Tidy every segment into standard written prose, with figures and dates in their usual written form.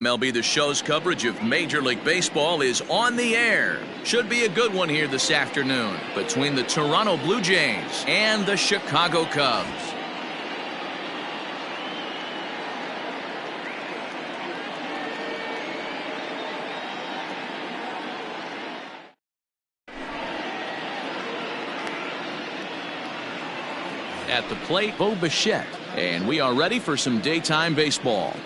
MLB The Show's coverage of Major League Baseball is on the air. Should be a good one here this afternoon between the Toronto Blue Jays and the Chicago Cubs. At the plate, Bo Bichette, and we are ready for some daytime baseball.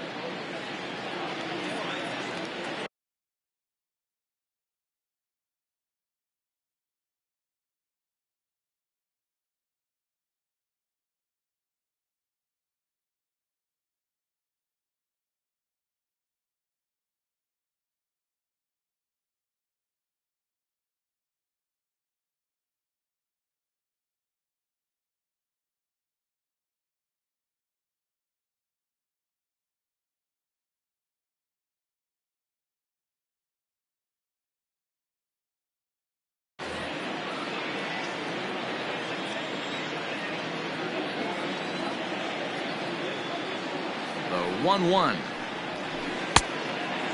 The 1-1.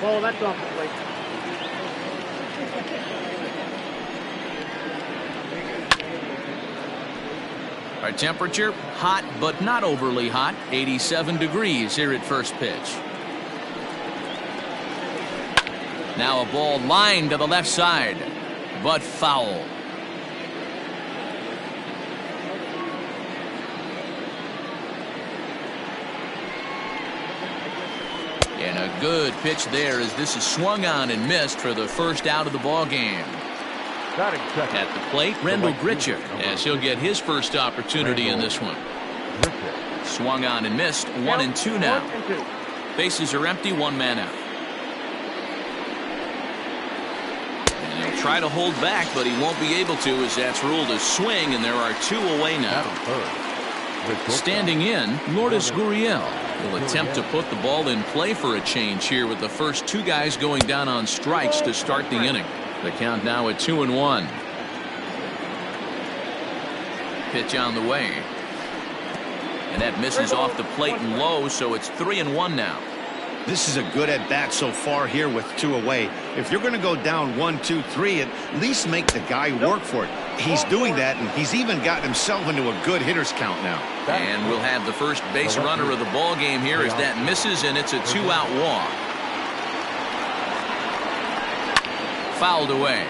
Oh, that's off the plate. Our temperature, hot but not overly hot, 87 degrees here at first pitch. Now a ball lined to the left side, but foul. And a good pitch there as this is swung on and missed for the first out of the ball game. At the plate, Rendell Grichuk, as he'll get his first opportunity in this one. Swung on and missed, 1-2 now. Bases are empty, one man out. And he'll try to hold back, but he won't be able to as that's ruled a swing, and there are two away now. Standing in, Lourdes Gurriel will attempt to put the ball in play for a change here with the first two guys going down on strikes to start the inning. The count now at 2-1. Pitch on the way. And that misses off the plate and low, so it's 3-1 now. This is a good at-bat so far here with two away. If you're going to go down 1, 2, 3, at least make the guy work for it. He's doing that, and he's even gotten himself into a good hitter's count now. And we'll have the first base runner of the ball game here as that misses, and it's a two-out walk. Fouled away.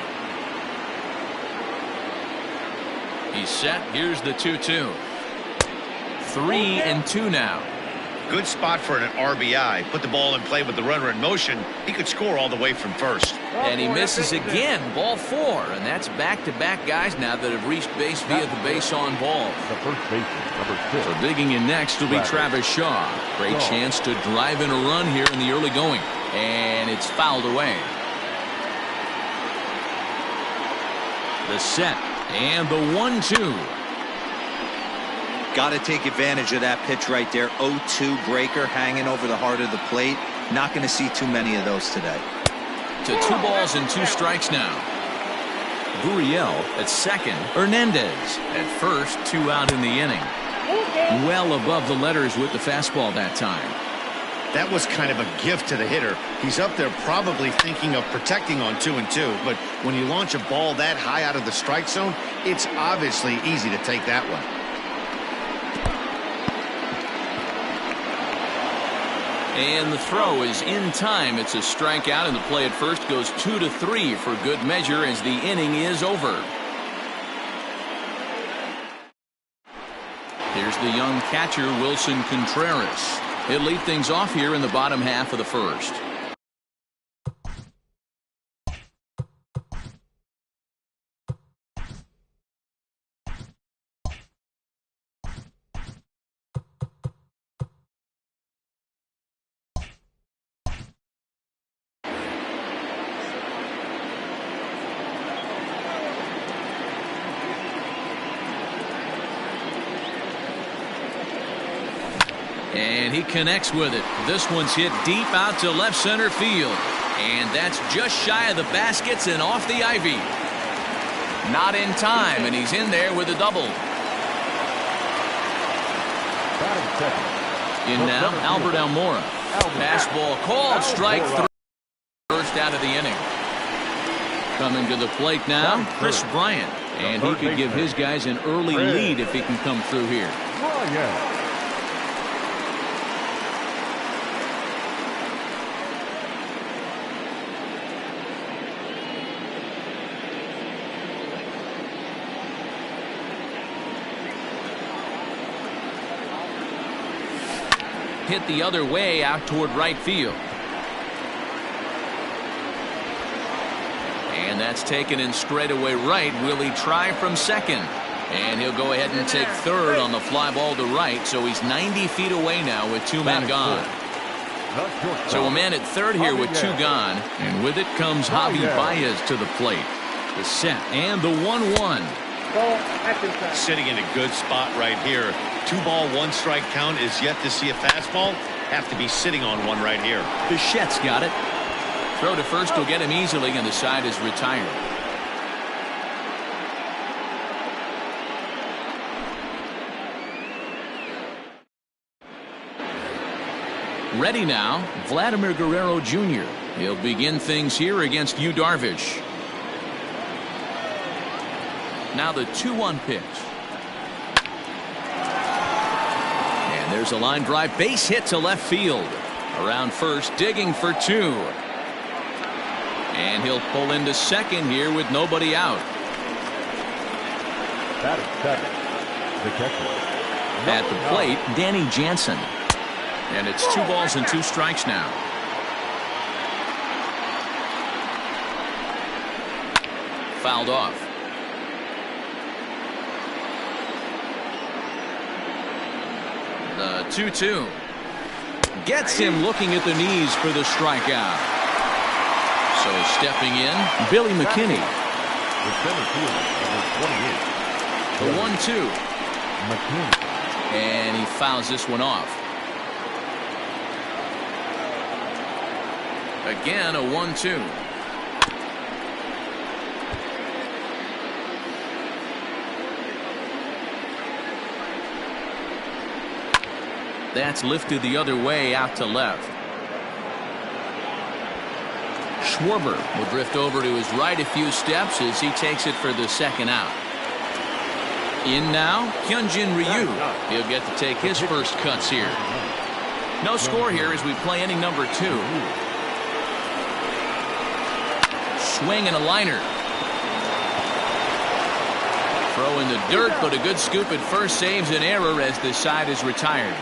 He's set. Here's the 2-2. 3-2 now. Good spot for an RBI. Put the ball in play with the runner in motion. He could score all the way from first. And he misses again. Ball 4. And that's back-to-back guys now that have reached base via the base on ball. The first baseman, number 6. So digging in next will be Travis Shaw. Great chance to drive in a run here in the early going. And it's fouled away. The set. And the 1-2. Got to take advantage of that pitch right there. 0-2 breaker hanging over the heart of the plate. Not going to see too many of those today. To 2 balls and 2 strikes now. Gurriel at second. Hernandez at first. 2 out in the inning. Well above the letters with the fastball that time. That was kind of a gift to the hitter. He's up there probably thinking of protecting on 2-2. But when you launch a ball that high out of the strike zone, it's obviously easy to take that one. And the throw is in time. It's a strikeout, and the play at first goes 2-3 for good measure as the inning is over. Here's the young catcher, Wilson Contreras. He'll lead things off here in the bottom half of the first. And he connects with it. This one's hit deep out to left center field. And that's just shy of the baskets and off the ivy. Not in time, and he's in there with a double. In now, Albert Almora. Fastball called, strike 3. First out of the inning. Coming to the plate now, Chris Bryant. And he could give his guys an early lead if he can come through here. Hit the other way out toward right field. And that's taken in straightaway right. Will he try from second? And he'll go ahead and take third on the fly ball to right. So he's 90 feet away now with 2 men gone. So a man at third here with 2 gone. And with it comes Javi Baez to the plate. The set and the 1-1. Sitting in a good spot right here. 2-ball, 1-strike count is yet to see a fastball. Have to be sitting on one right here. Bichette's got it. Throw to first will get him easily, and the side is retired. Ready now, Vladimir Guerrero Jr. He'll begin things here against Yu Darvish. Now the 2-1 pitch. And there's a line drive, base hit to left field. Around first, digging for 2. And he'll pull into second here with nobody out. At the plate, Danny Jansen. And it's 2 balls and 2 strikes now. Fouled off. The 2-2. Gets him looking at the knees for the strikeout. So stepping in, Billy McKinney. The 1-2. And he fouls this one off. Again, a 1-2. That's lifted the other way out to left. Schwarber will drift over to his right a few steps as he takes it for the second out. In now, Hyunjin Ryu. He'll get to take his first cuts here. No score here as we play inning number 2. Swing and a liner. Throw in the dirt, but a good scoop at first saves an error as the side is retired.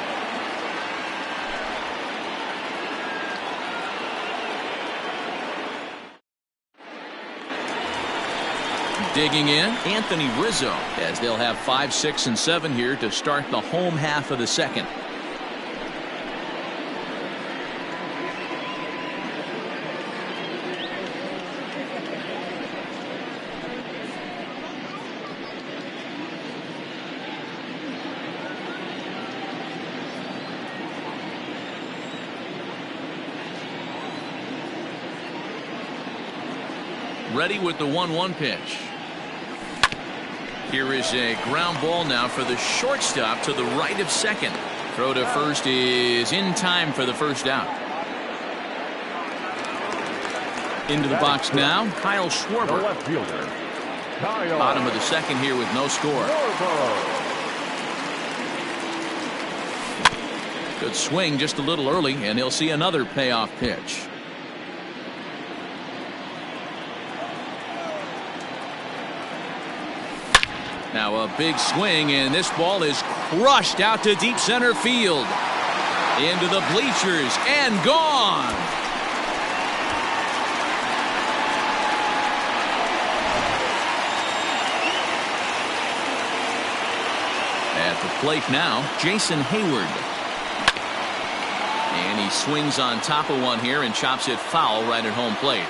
Digging in, Anthony Rizzo, as they'll have 5, 6, and 7 here to start the home half of the second. Ready with the 1-1 pitch. Here is a ground ball now for the shortstop to the right of second. Throw to first is in time for the first out. Into the box now, Kyle Schwarber. Bottom of the second here with no score. Good swing just a little early, and he'll see another payoff pitch. Now a big swing, and this ball is crushed out to deep center field. Into the bleachers and gone. At the plate now, Jason Hayward. And he swings on top of one here and chops it foul right at home plate.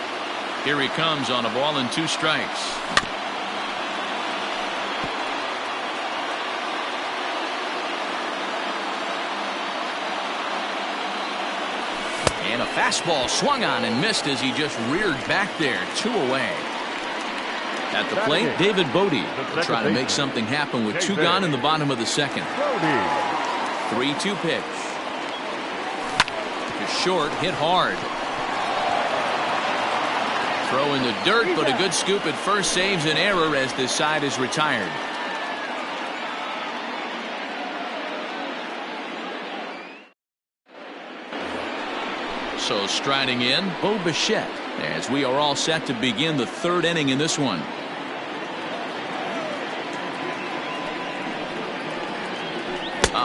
Here he comes on a ball and 2 strikes. And a fastball swung on and missed as he just reared back there. 2 away. At the plate, David Bodie will try to make something happen with 2 gone in the bottom of the second. 3-2 pitch. Just short, hit hard. Throw in the dirt, but a good scoop at first saves an error as this side is retired. So striding in, Bo Bichette, as we are all set to begin the 3rd inning in this one.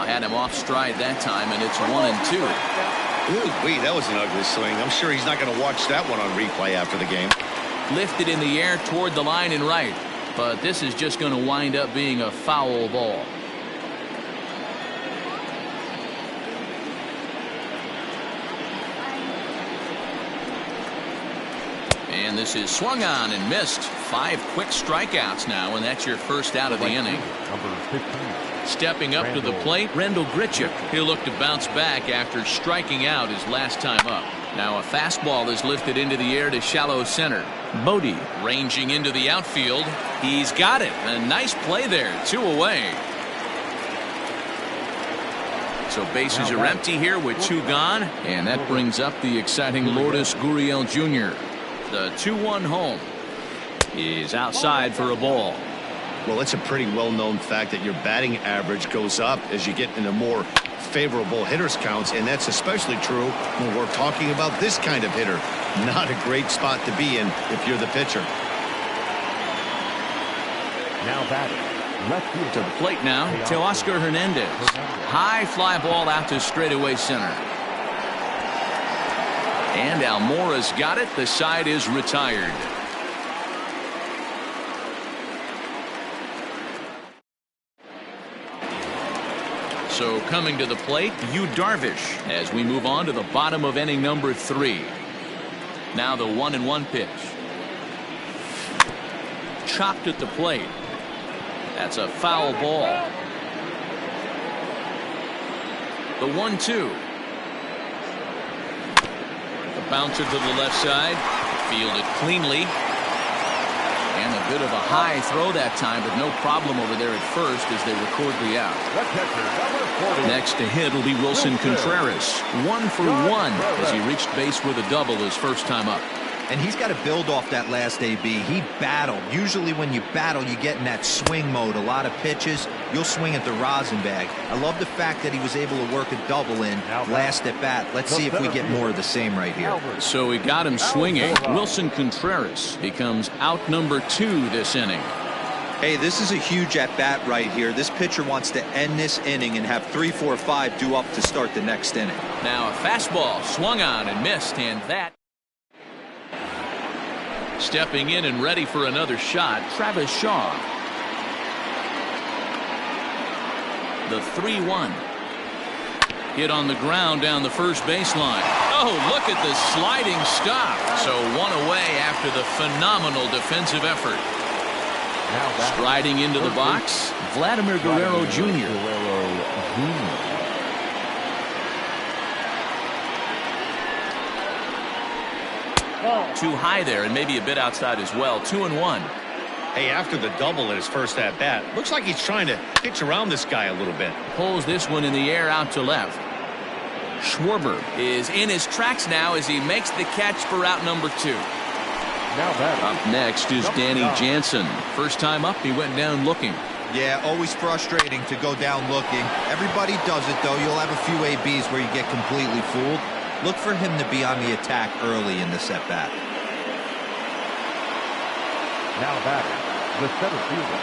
Had him off stride that time, and it's 1-2. Ooh, that was an ugly swing. I'm sure he's not going to watch that one on replay after the game. Lifted in the air toward the line and right, but this is just going to wind up being a foul ball. And this is swung on and missed. 5 quick strikeouts now, and that's your first out of the inning. Number 15. Stepping up to the plate, Rendell Grichuk. He'll look to bounce back after striking out his last time up. Now a fastball is lifted into the air to shallow center. Bodie ranging into the outfield. He's got it. A nice play there. 2 away. So bases are empty here with 2 gone, and that brings up the exciting Lourdes Gurriel Jr. The 2-1 home is outside for a ball. Well, it's a pretty well-known fact that your batting average goes up as you get into more favorable hitters counts, and that's especially true when we're talking about this kind of hitter. Not a great spot to be in if you're the pitcher. Now batting, left field. To the plate now, Teoscar Hernandez. High fly ball out to straightaway center. And Almora's got it. The side is retired. So coming to the plate, Yu Darvish, as we move on to the bottom of inning number 3. Now the 1-1 pitch. Chopped at the plate. That's a foul ball. The 1-2. The bouncer to the left side. Fielded cleanly. And a bit of a high throw that time, but no problem over there at first as they record the out. Next to hit will be Wilson Contreras. 1 for 1 as he reached base with a double his first time up. And he's got to build off that last AB. He battled. Usually when you battle, you get in that swing mode. A lot of pitches, you'll swing at the rosin bag. I love the fact that he was able to work a double in last at bat. Let's see if we get more of the same right here. So he got him swinging. Wilson Contreras becomes out number 2 this inning. Hey, this is a huge at-bat right here. This pitcher wants to end this inning and have 3, 4, 5 due up to start the next inning. Now a fastball swung on and missed, and that. Stepping in and ready for another shot, Travis Shaw. The 3-1. Hit on the ground down the first baseline. Oh, look at the sliding stop. So 1 away after the phenomenal defensive effort. Striding into the box, Vladimir Guerrero Jr. Too high there and maybe a bit outside as well. 2-1. Hey, after the double in his first at-bat, looks like he's trying to pitch around this guy a little bit. Pulls this one in the air out to left. Schwarber is in his tracks now as he makes the catch for out number 2. Up next is Danny Jansen. First time up, he went down looking. Yeah, always frustrating to go down looking. Everybody does it, though. You'll have a few ABs where you get completely fooled. Look for him to be on the attack early in this at-bat. Now batting, the center fielder,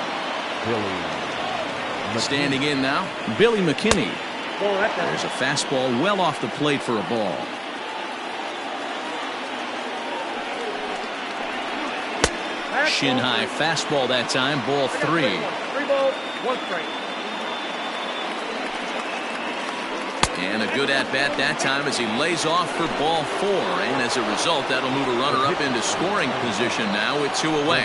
Billy. Standing in now, Billy McKinney. There's a fastball well off the plate for a ball. Shin high fastball that time, ball 3. 3 balls, 1 strike. And a good at-bat that time as he lays off for ball 4. And as a result, that'll move a runner up into scoring position now with 2 away.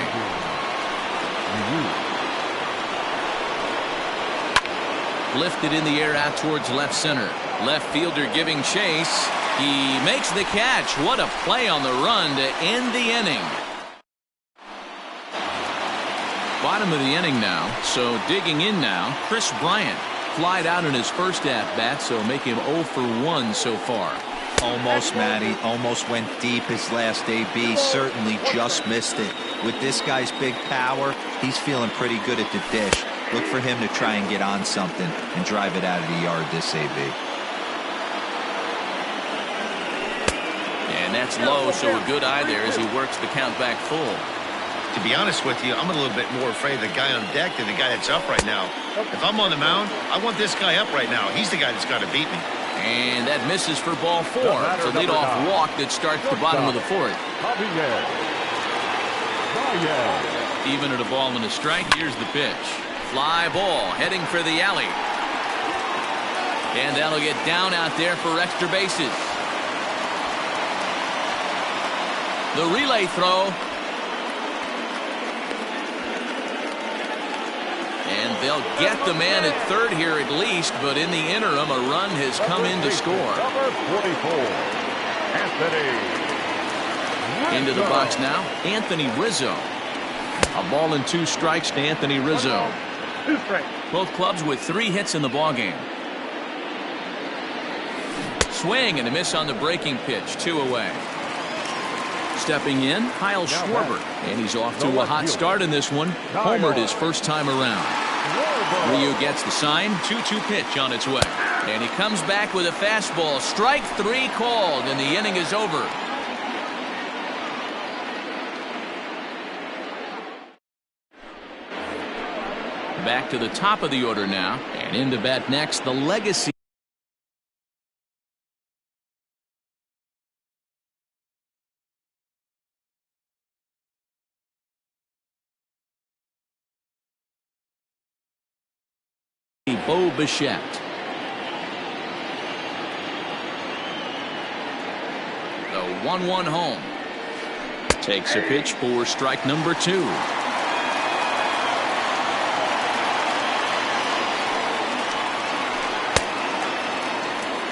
Lifted in the air out towards left center. Left fielder giving chase. He makes the catch. What a play on the run to end the inning. Bottom of the inning now, so digging in now, Chris Bryant. Flied out in his first at-bat, so make him 0 for 1 so far. Almost, Matty. Almost went deep his last AB. Certainly just missed it. With this guy's big power, he's feeling pretty good at the dish. Look for him to try and get on something and drive it out of the yard this AB. And that's low, so a good eye there as he works the count back full. To be honest with you, I'm a little bit more afraid of the guy on deck than the guy that's up right now. If I'm on the mound, I want this guy up right now. He's the guy that's got to beat me. And that misses for ball 4. It's a leadoff walk that starts the bottom of the 4th. Even at a ball and a strike, here's the pitch. Fly ball heading for the alley. And that'll get down out there for extra bases. The relay throw. And they'll get the man at third here at least, but in the interim, a run has come in to score. Number 44, Anthony. Into the box now, Anthony Rizzo. A ball and 2 strikes to Anthony Rizzo. 2 strikes. Both clubs with 3 hits in the ballgame. Swing and a miss on the breaking pitch, 2 away. Stepping in, Kyle Schwarber, and he's off to a hot start in this one. Homered his first time around. Ryu gets the sign, 2-2 pitch on its way. And he comes back with a fastball. Strike 3 called, and the inning is over. Back to the top of the order now, and into bat next, the legacy. Bo Bichette. The 1-1 home. Takes a pitch for strike number 2.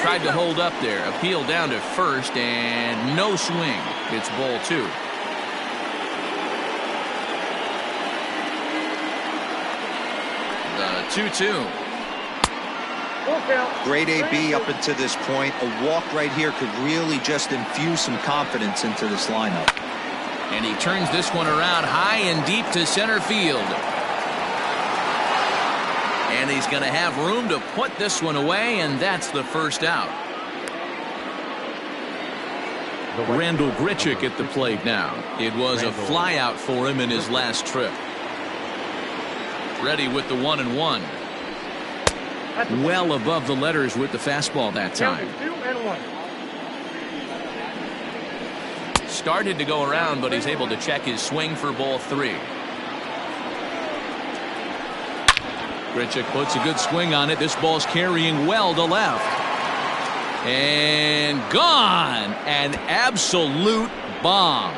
Tried to hold up there. Appeal down to first and no swing. It's ball 2. The 2-2. Great AB up until this point. A walk right here could really just infuse some confidence into this lineup. And he turns this one around high and deep to center field. And he's going to have room to put this one away, and that's the first out. Randall Grichuk at the plate now. It was a fly out for him in his last trip. Ready with the 1-1. Well above the letters with the fastball that time. 2-1. Started to go around, but he's able to check his swing for ball 3. Grichuk puts a good swing on it. This ball's carrying well to left. And gone. An absolute bomb.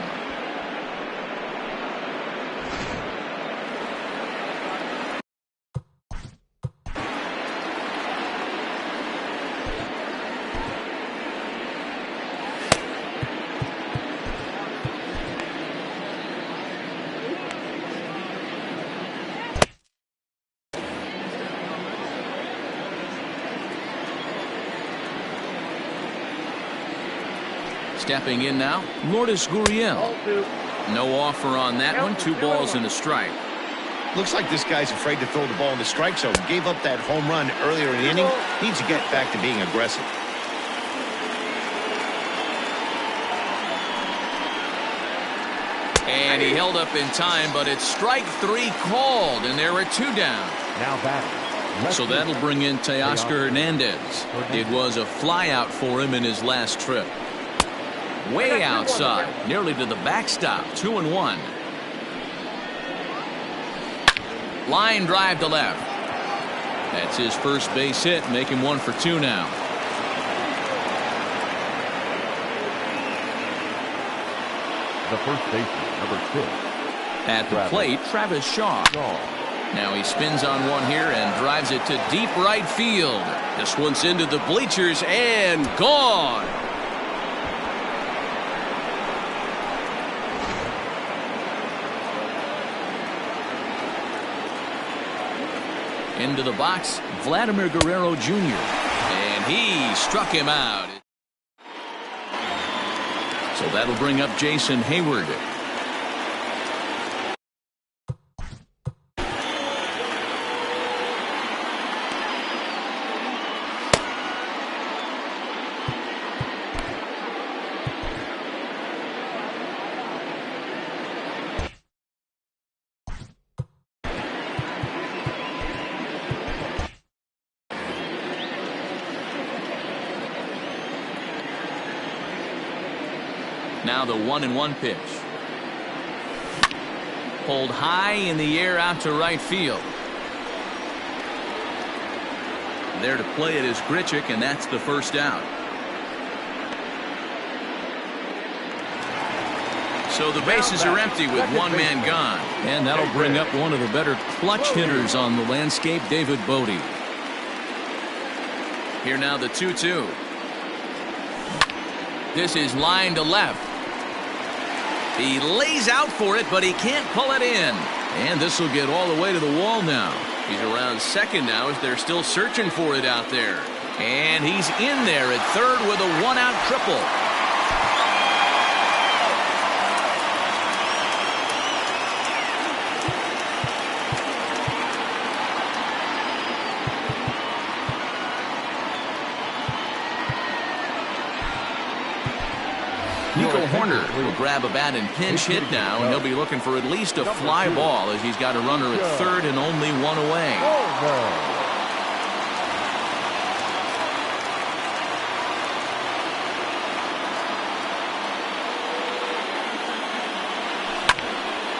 Stepping in now, Lourdes Gurriel. No offer on that one. 2 balls and a strike. Looks like this guy's afraid to throw the ball in the strike zone. Gave up that home run earlier in the inning. Needs to get back to being aggressive. And he held up in time, but it's strike 3 called, and there are 2 down. Now batting. So that'll bring in Teoscar Hernandez. It was a flyout for him in his last trip. Way outside, nearly to the backstop. 2-1. Line drive to left. That's his first base hit, make him 1 for 2 now. The first baseman, number 6. At the plate, Travis Shaw. Now he spins on one here and drives it to deep right field. This one's into the bleachers and gone. Into the box, Vladimir Guerrero Jr. And he struck him out. So that'll bring up Jason Hayward. Now the 1-1 pitch. Pulled high in the air out to right field. There to play it is Grichuk, and that's the first out. So the bases are empty with one man gone. And that'll bring up one of the better clutch hitters on the landscape, David Bodie. Here now the 2-2. This is line to left. He lays out for it, but he can't pull it in. And this will get all the way to the wall now. He's around second now as they're still searching for it out there. And he's in there at third with a one-out triple. Nico Horner will grab a bat and pinch hit now, and he'll be looking for at least a fly ball as he's got a runner at third and only one away.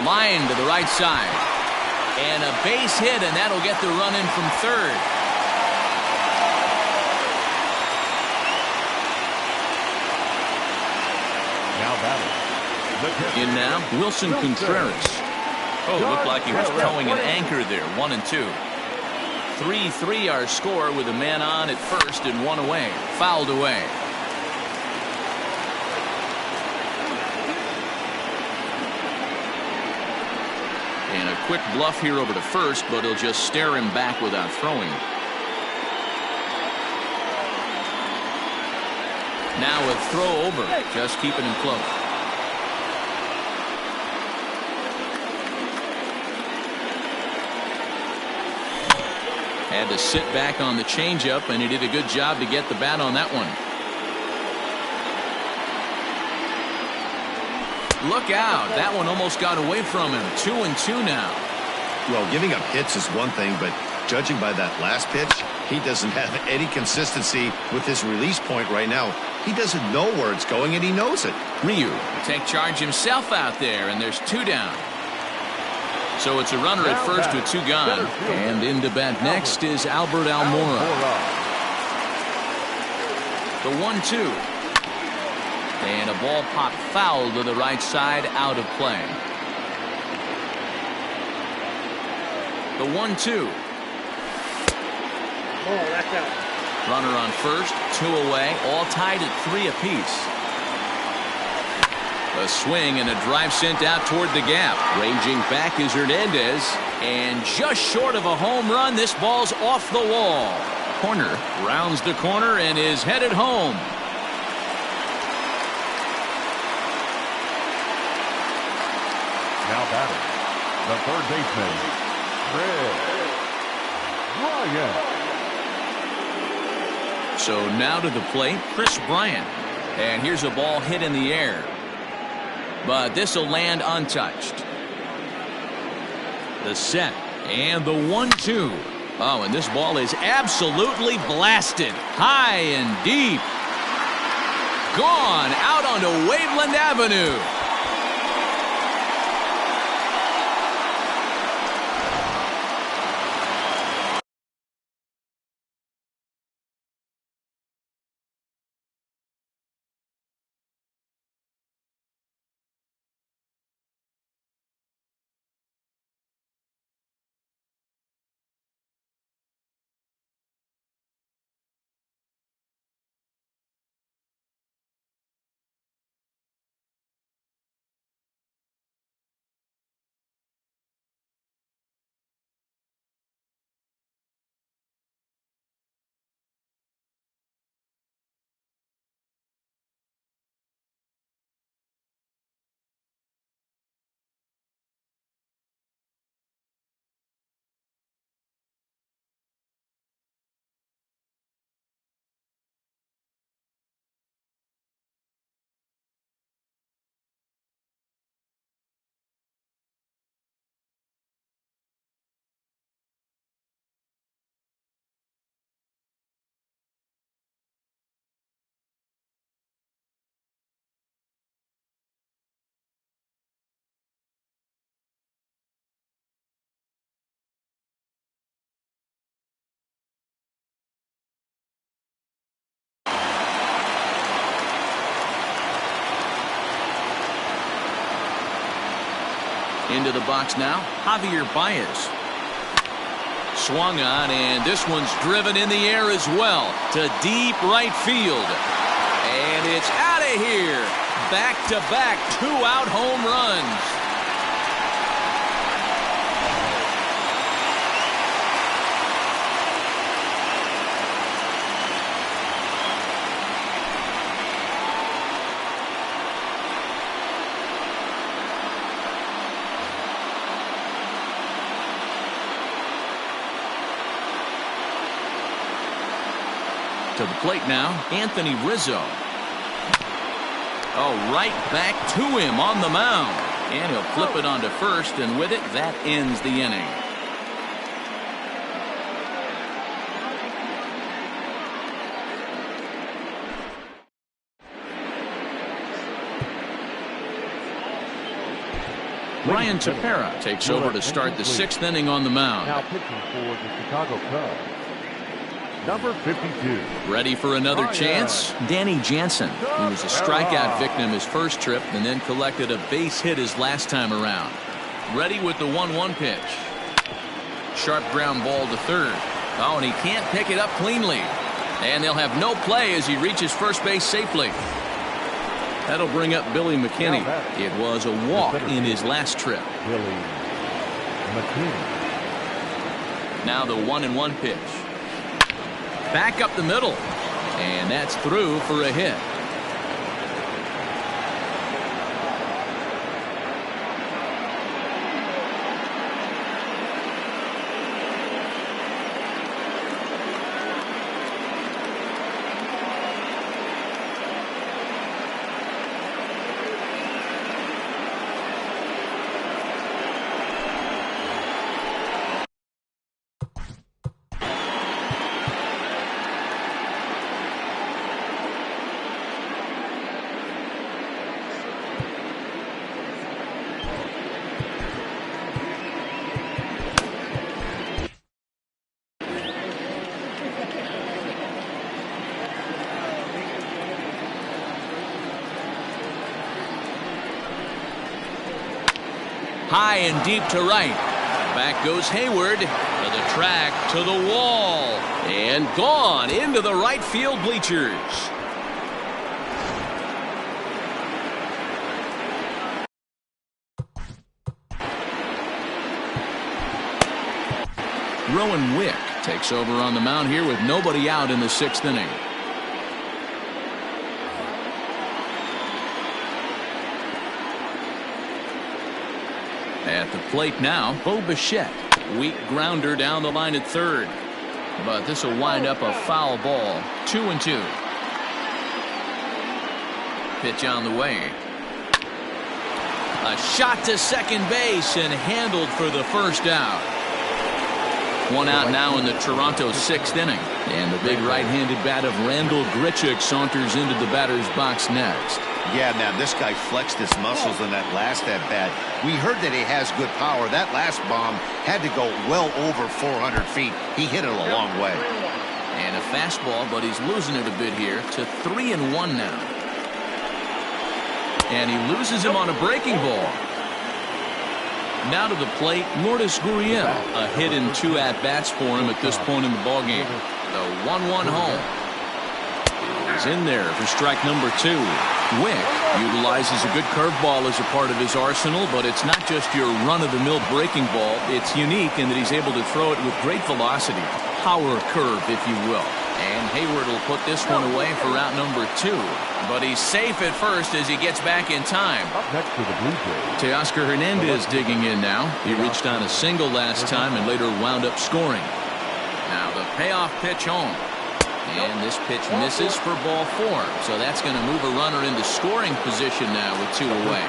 Line to the right side. And a base hit, and that'll get the run in from third. In now, Wilson Contreras. Oh, looked like he was towing an anchor there. 1-2. 3-3 our score with a man on at first and one away. Fouled away. And a quick bluff here over to first, but he'll just stare him back without throwing. Now a throw over, just keeping him close. Had to sit back on the changeup, and he did a good job to get the bat on that one. Look out. That one almost got away from him. 2-2 now. Well, giving up hits is one thing, but judging by that last pitch, he doesn't have any consistency with his release point right now. He doesn't know where it's going, and he knows it. Ryu will take charge himself out there, and there's two down. So it's a runner at first with two gone. And in to bat next is Albert Almora. The 1-2. And a ball popped foul to the right side, out of play. The 1-2. Oh, that's out. Runner on first, two away, all tied at 3 apiece. A swing and a drive sent out toward the gap. Ranging back is Hernandez. And just short of a home run, this ball's off the wall. Horner rounds the corner and is headed home. Now batting, the third baseman, Chris Bryant. So now to the plate, Chris Bryant. And here's a ball hit in the air. But this will land untouched. The set and the 1-2. Oh, and this ball is absolutely blasted. High and deep. Gone out onto Waveland Avenue. Into the box now, Javier Baez. Swung on, and this one's driven in the air as well to deep right field. And it's out of here. Back-to-back two-out home runs. To the plate now, Anthony Rizzo. Oh, right back to him on the mound. And he'll flip it onto first, and with it, that ends the inning. Ryan Tepera takes over to start the 6th inning on the mound. Now pitching for the Chicago Cubs, number 52. Ready for another chance? Danny Jansen, who was a strikeout victim his first trip and then collected a base hit his last time around. Ready with the 1-1 pitch. Sharp ground ball to third. Oh, and he can't pick it up cleanly. And they'll have no play as he reaches first base safely. That'll bring up Billy McKinney. It was a walk in his last trip. Billy McKinney. Now the 1-1 pitch. Back up the middle. And that's through for a hit. High and deep to right. Back goes Hayward to the track, to the wall, and gone into the right field bleachers. Rowan Wick takes over on the mound here with nobody out in the 6th inning. At the plate now, Bo Bichette. Weak grounder down the line at third. But this will wind up a foul ball. 2-2. Pitch on the way. A shot to second base and handled for the first out. One out now in the Toronto 6th inning. And the big right-handed bat of Randall Grichuk saunters into the batter's box next. Yeah, man, this guy flexed his muscles in that last at-bat. We heard that he has good power. That last bomb had to go well over 400 feet. He hit it a long way. And a fastball, but he's losing it a bit here to 3-1 now. And he loses him on a breaking ball. Now to the plate, Lourdes Gurriel. A hit in 2 at-bats for him at this point in the ballgame. The 1-1 home. He's in there for strike number 2. Wick utilizes a good curveball as a part of his arsenal, but it's not just your run-of-the-mill breaking ball. It's unique in that he's able to throw it with great velocity. Power curve, if you will. And Hayward will put this one away for out number 2. But he's safe at first as he gets back in time. Up next to the Blue Jays, Teoscar Hernandez digging in now. He reached on a single last time and later wound up scoring. Now the payoff pitch home. And this pitch misses for ball 4. So that's going to move a runner into scoring position now with 2 away.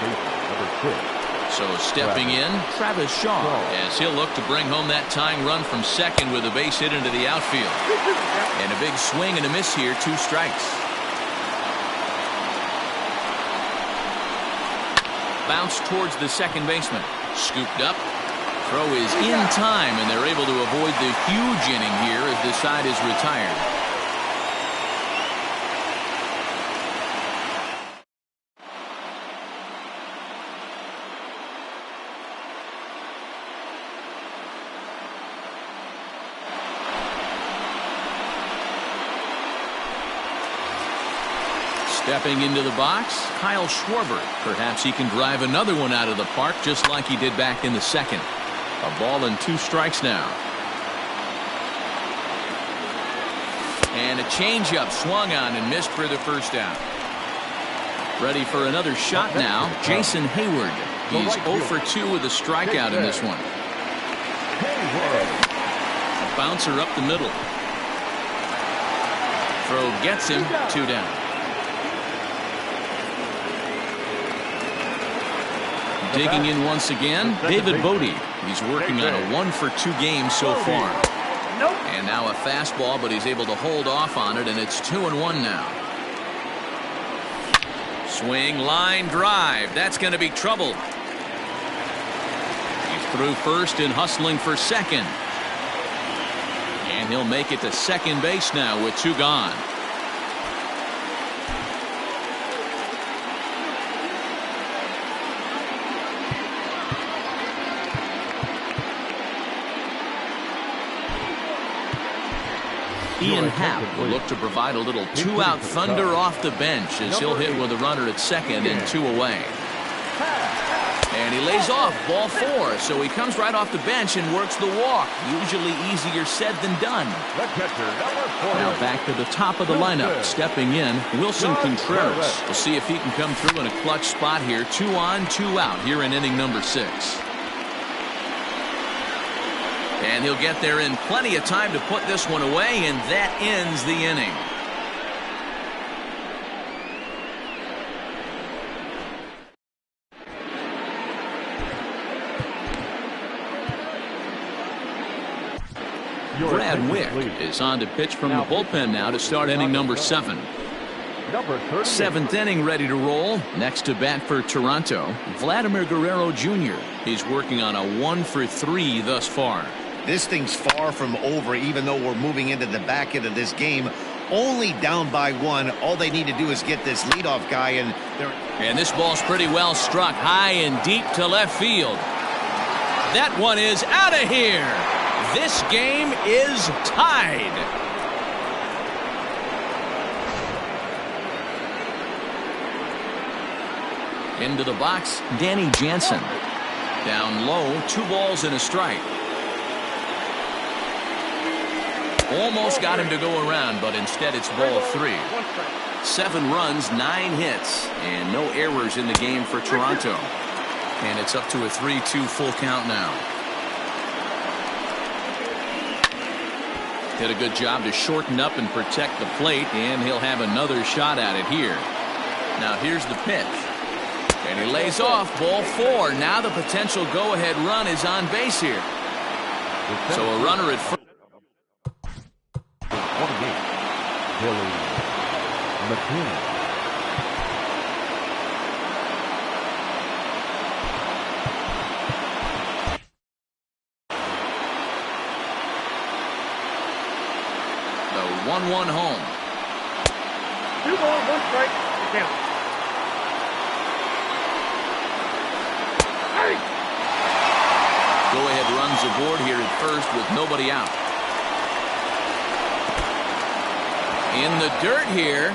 number 6. So stepping in, Travis Shaw, as he'll look to bring home that tying run from second with a base hit into the outfield. And a big swing and a miss here, 2 strikes. Bounce towards the second baseman. Scooped up. Throw is in time, and they're able to avoid the huge inning here as this side is retired. Stepping into the box, Kyle Schwarber. Perhaps he can drive another one out of the park just like he did back in the second. A ball and 2 strikes now. And a changeup swung on and missed for the first out. Ready for another shot now, Jason Hayward. He's 0 for 2 with a strikeout in this one. A bouncer up the middle. Throw gets him, 2 down. Digging in once again, David Bodie. He's working on a 1 for 2 game so far. And now a fastball, but he's able to hold off on it, and it's 2-1 now. Swing, line drive. That's going to be trouble. He's through first and hustling for second. And he'll make it to second base now with 2 gone. Ian Happ will look to provide a little 2-out thunder off the bench as he'll hit with a runner at second and 2 away. And he lays off, ball 4, so he comes right off the bench and works the walk. Usually easier said than done. Now back to the top of the lineup, stepping in, Wilson Contreras. We'll see if he can come through in a clutch spot here. 2 on, 2 out here in inning number 6. And he'll get there in plenty of time to put this one away, and that ends the inning. Brad Wick is on to pitch from the bullpen now to start inning number 7. 7th inning ready to roll. Next to bat for Toronto, Vladimir Guerrero Jr. He's working on a 1 for 3 thus far. This thing's far from over, even though we're moving into the back end of this game. Only down by 1. All they need to do is get this leadoff guy, and this ball's pretty well struck high and deep to left field. That one is out of here. This game is tied. Into the box, Danny Jansen. Down low, 2 balls and a strike. Almost got him to go around, but instead it's ball 3. 7 runs, 9 hits, and no errors in the game for Toronto. And it's up to a 3-2 full count now. Did a good job to shorten up and protect the plate, and he'll have another shot at it here. Now here's the pitch. And he lays off, ball 4. Now the potential go-ahead run is on base here. So a runner at first. The 1-1 home. 2 balls, 1 strike, count. Go-ahead runs aboard here at first with nobody out. In the dirt here.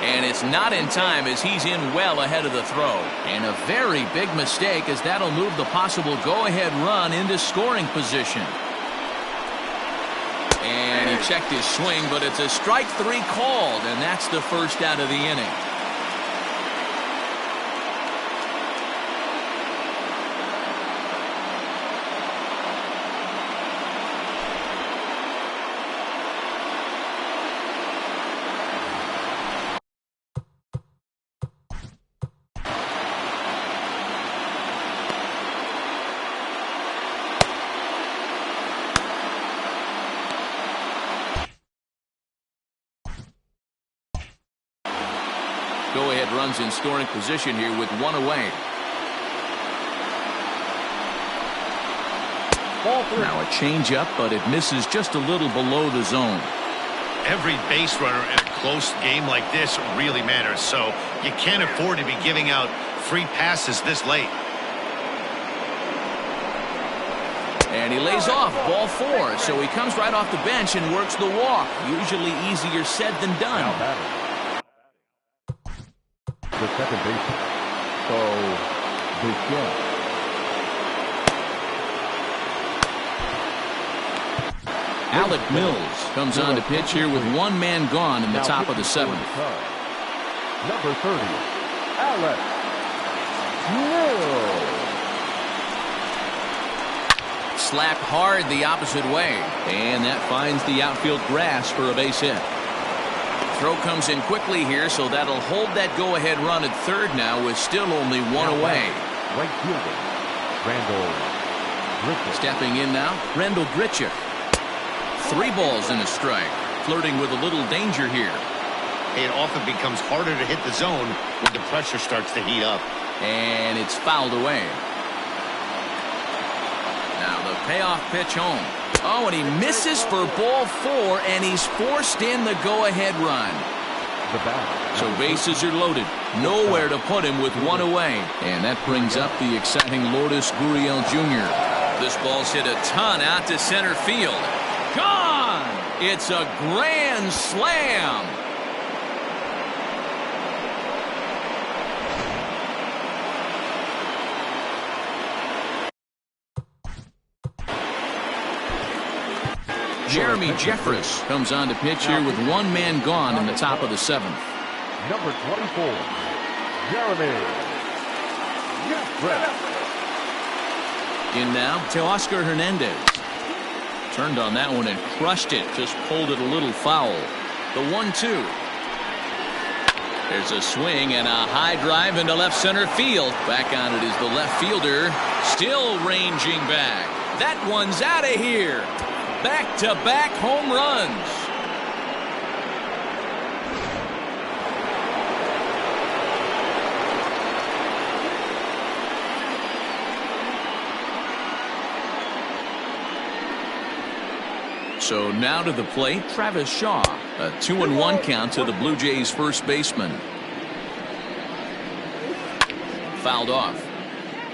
And it's not in time as he's in well ahead of the throw. And a very big mistake as that'll move the possible go-ahead run into scoring position. And he checked his swing, but it's a strike 3 called, and that's the first out of the inning. Go-ahead runs in scoring position here with 1 away. Now a changeup, but it misses just a little below the zone. every base runner in a close game like this really matters, so you can't afford to be giving out free passes this late. And he lays off, ball 4. So he comes right off the bench and works the walk. Usually easier said than done. The second baseman, Bichette. Alec Mills comes on to pitch here with one man gone in the top of the 7th. Number 30, Alec Mills. Slapped hard the opposite way, and that finds the outfield grass for a base hit. Throw comes in quickly here, so that'll hold that go-ahead run at third now with still only one away. Right fielder, Randall Grichuk. Stepping in now, Randall Grichuk. 3 balls and a strike. Flirting with a little danger here. It often becomes harder to hit the zone when the pressure starts to heat up. And it's fouled away. Now the payoff pitch home. Oh, and he misses for ball 4, and he's forced in the go-ahead run. So bases are loaded. Nowhere to put him with one away. And that brings up the exciting Lourdes Gurriel Jr. This ball's hit a ton out to center field. Gone! It's a grand slam. Jeremy Jeffress comes on to pitch here with one man gone in the top of the 7th. Number 24, Jeremy Jeffress. In now, Teoscar Hernandez. Turned on that one and crushed it. Just pulled it a little foul. The 1-2. There's a swing and a high drive into left center field. Back on it is the left fielder. Still ranging back. That one's out of here. Back-to-back home runs. So now to the plate, Travis Shaw. A 2-1 count to the Blue Jays first baseman. Fouled off.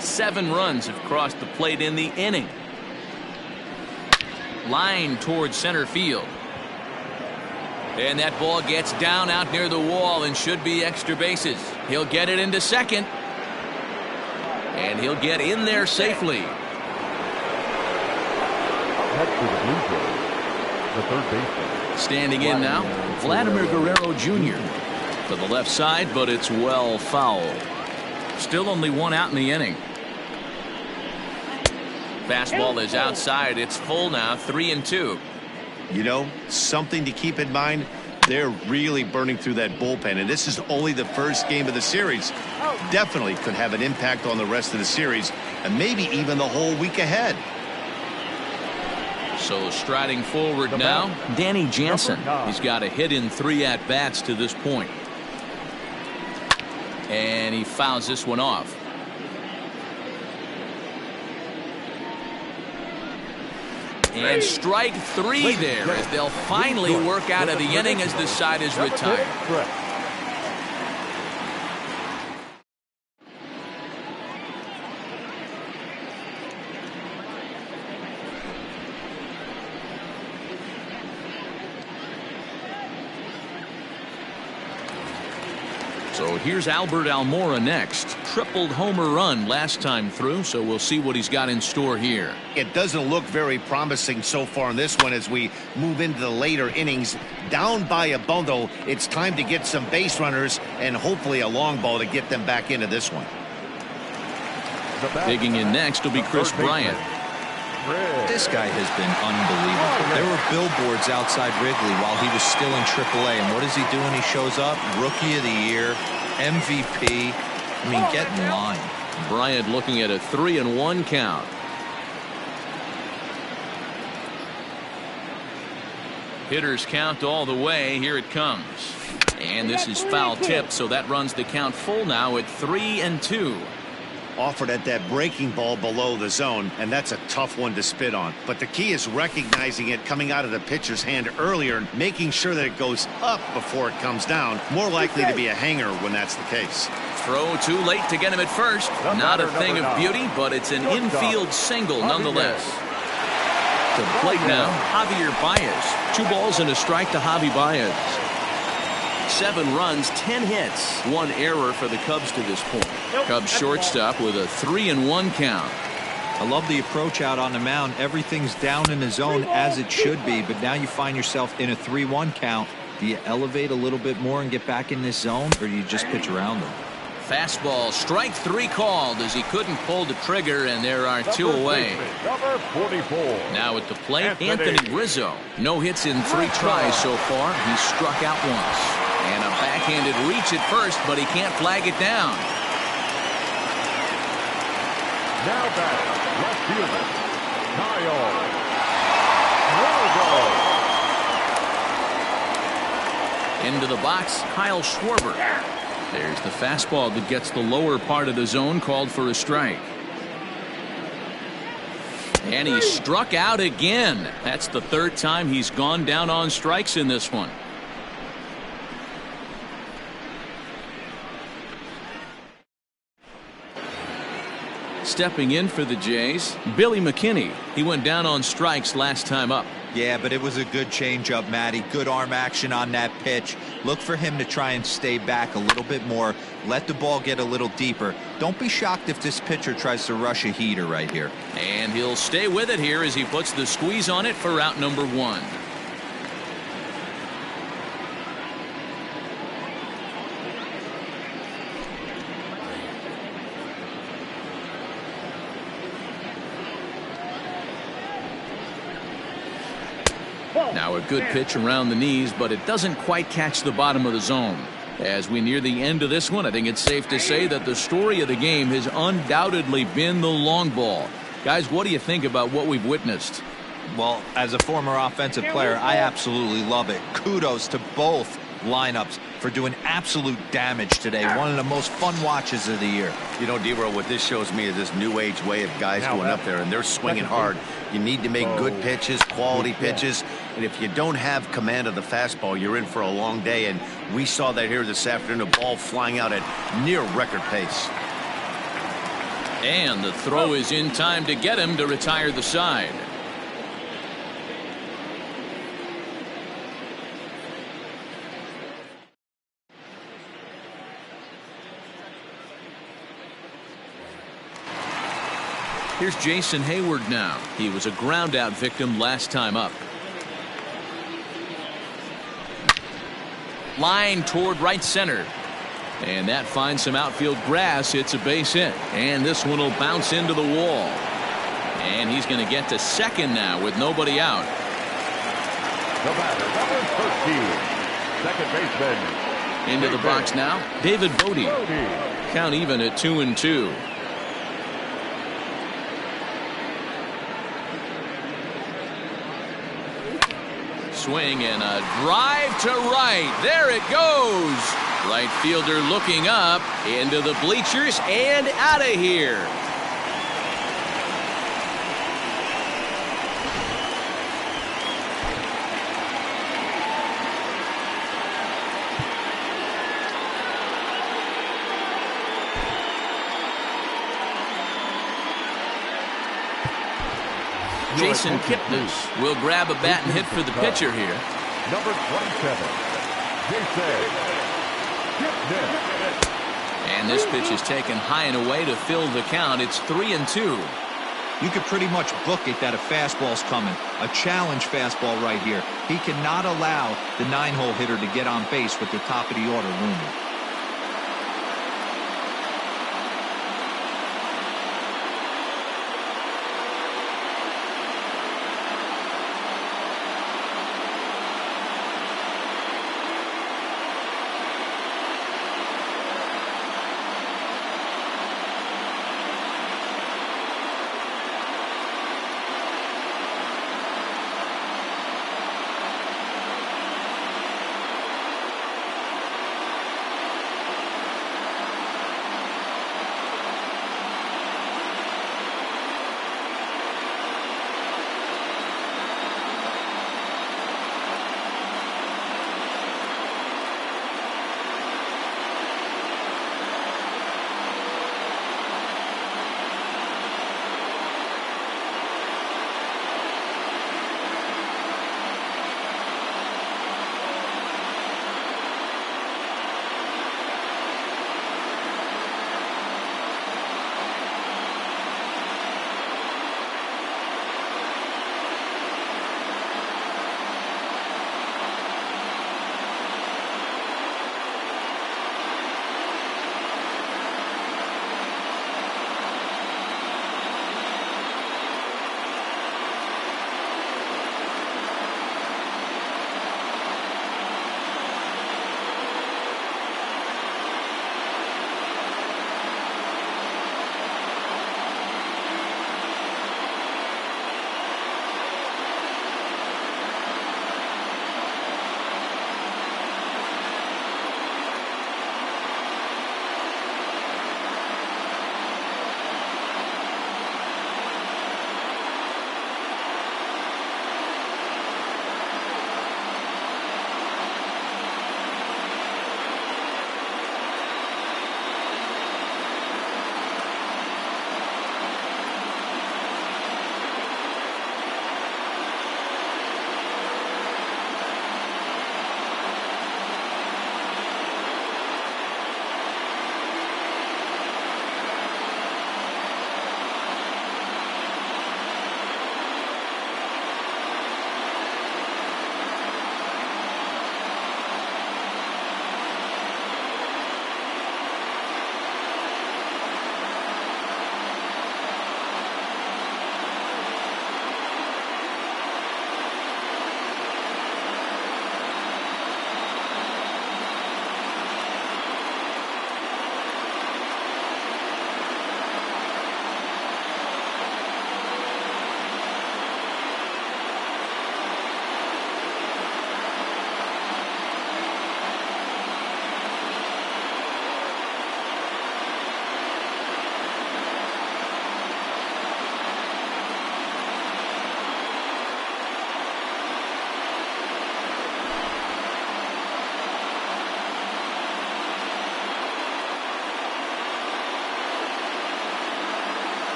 7 runs have crossed the plate in the inning. Line towards center field. And that ball gets down out near the wall and should be extra bases. He'll get it into second. And he'll get in there safely. Head to the Blue Jays, the third baseman. Standing in now, Vladimir Guerrero Jr. to the left side, but it's well fouled. Still only 1 out in the inning. Fastball is outside. It's full now, 3-2. You know, something to keep in mind, they're really burning through that bullpen, and this is only the first game of the series. Definitely could have an impact on the rest of the series, and maybe even the whole week ahead. So striding forward now, Danny Jansen. He's got a hit in 3 at-bats to this point. And he fouls this one off. And strike 3 there as they'll finally work out of the inning as the side is retired. So here's Albert Almora next. Tripled homer run last time through, so we'll see what he's got in store here. It doesn't look very promising so far in this one as we move into the later innings. Down by a bundle, it's time to get some base runners and hopefully a long ball to get them back into this one. Digging in next will be Chris Bryant. This guy has been unbelievable. There were billboards outside Wrigley while he was still in AAA, and what does he do when he shows up? Rookie of the Year, MVP. I mean, get in line. Bryant looking at a 3-1 count. Hitters count all the way. Here it comes. And this is foul tip, so that runs the count full now at 3-2. Offered at that breaking ball below the zone, and that's a tough one to spit on. But the key is recognizing it coming out of the pitcher's hand earlier and making sure that it goes up before it comes down. More likely to be a hanger when that's the case. Throw too late to get him at first. Not a thing of beauty, but it's an infield single nonetheless. To the plate now, Javier Baez. 2 balls and a strike to Javi Baez. 7 runs, 10 hits. 1 error for the Cubs to this point. Cubs shortstop with a 3-1 count. I love the approach out on the mound. Everything's down in the zone as it should be, but now you find yourself in a 3-1 count. Do you elevate a little bit more and get back in this zone, or do you just pitch around them? Fastball, strike 3 called as he couldn't pull the trigger, and there are 2 away. Number 44. Now at the plate, Anthony Rizzo. No hits in 3 tries so far. He struck out once. And a backhanded reach at first, but he can't flag it down. Now back, left fielder, Kyle. Into the box, Kyle Schwarber. There's the fastball that gets the lower part of the zone, called for a strike. And he struck out again. That's the 3rd time he's gone down on strikes in this one. Stepping in for the Jays, Billy McKinney. He went down on strikes last time up. Yeah, but it was a good changeup, Matty. Good arm action on that pitch. Look for him to try and stay back a little bit more. Let the ball get a little deeper. Don't be shocked if this pitcher tries to rush a heater right here. And he'll stay with it here as he puts the squeeze on it for out number 1. Now a good pitch around the knees, but it doesn't quite catch the bottom of the zone. As we near the end of this one, I think it's safe to say that the story of the game has undoubtedly been the long ball. Guys, what do you think about what we've witnessed? Well, as a former offensive player, I absolutely love it. Kudos to both lineups for doing absolute damage today. One of the most fun watches of the year. You know, D-Roll, what this shows me is this new age way of guys going up there, and they're swinging hard. You need to make good pitches, quality pitches, and if you don't have command of the fastball, you're in for a long day, and we saw that here this afternoon, a ball flying out at near record pace. And the throw is in time to get him to retire the side. Here's Jason Hayward now. He was a ground out victim last time up. Line toward right center. And that finds some outfield grass. It's a base hit. And this one will bounce into the wall. And he's going to get to second now with nobody out. The batter, number 13, second baseman. Into the box now, David Bodie. Count even at 2-2. Swing and a drive to right. There it goes. Right fielder looking up into the bleachers and out of here. Jason Kipnis will grab a bat and hit for the pitcher here. Number 27, Jason Kipnis. And this pitch is taken high and away to fill the count. It's 3-2. You could pretty much book it that a fastball's coming. A challenge fastball right here. He cannot allow the 9-hole hitter to get on base with the top of the order looming.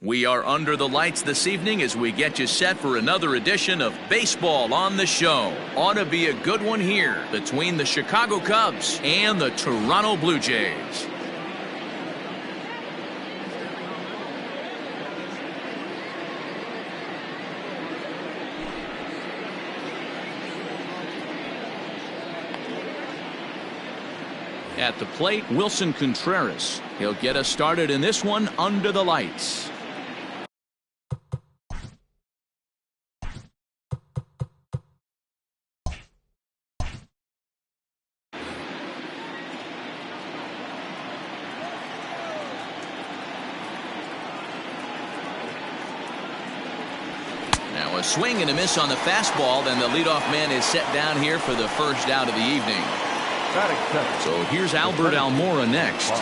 We are under the lights this evening as we get you set for another edition of Baseball on the Show. Ought to be a good one here between the Chicago Cubs and the Toronto Blue Jays. At the plate, Wilson Contreras. He'll get us started in this one under the lights. Now a swing and a miss on the fastball, then the leadoff man is set down here for the first out of the evening. So here's Albert Almora next.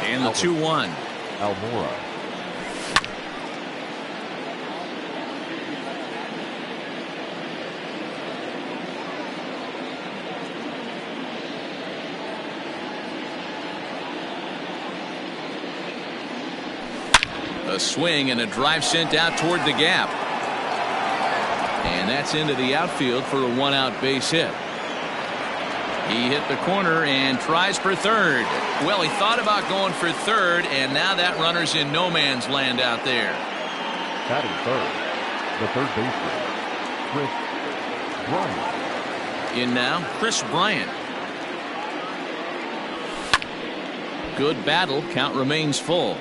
And the 2-1. Almora. A swing and a drive sent out toward the gap. And that's into the outfield for a one-out base hit. He hit the corner and tries for third. Well, he thought about going for third, and now that runner's in no man's land out there. Batting third, the third baseman, Chris Bryant. In now, Chris Bryant. Good battle. Count remains full.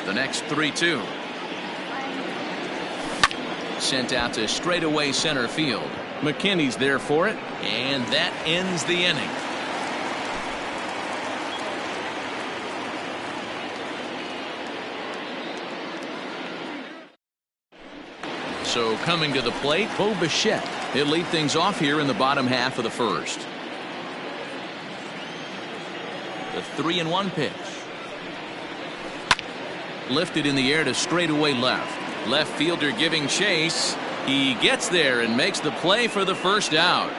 The next 3-2. Sent out to straightaway center field. McKinney's there for it, and that ends the inning. So coming to the plate, Bo Bichette. He'll lead things off here in the bottom half of the first. The 3-1 pitch. Lifted in the air to straightaway left. Left fielder giving chase. He gets there and makes the play for the first out.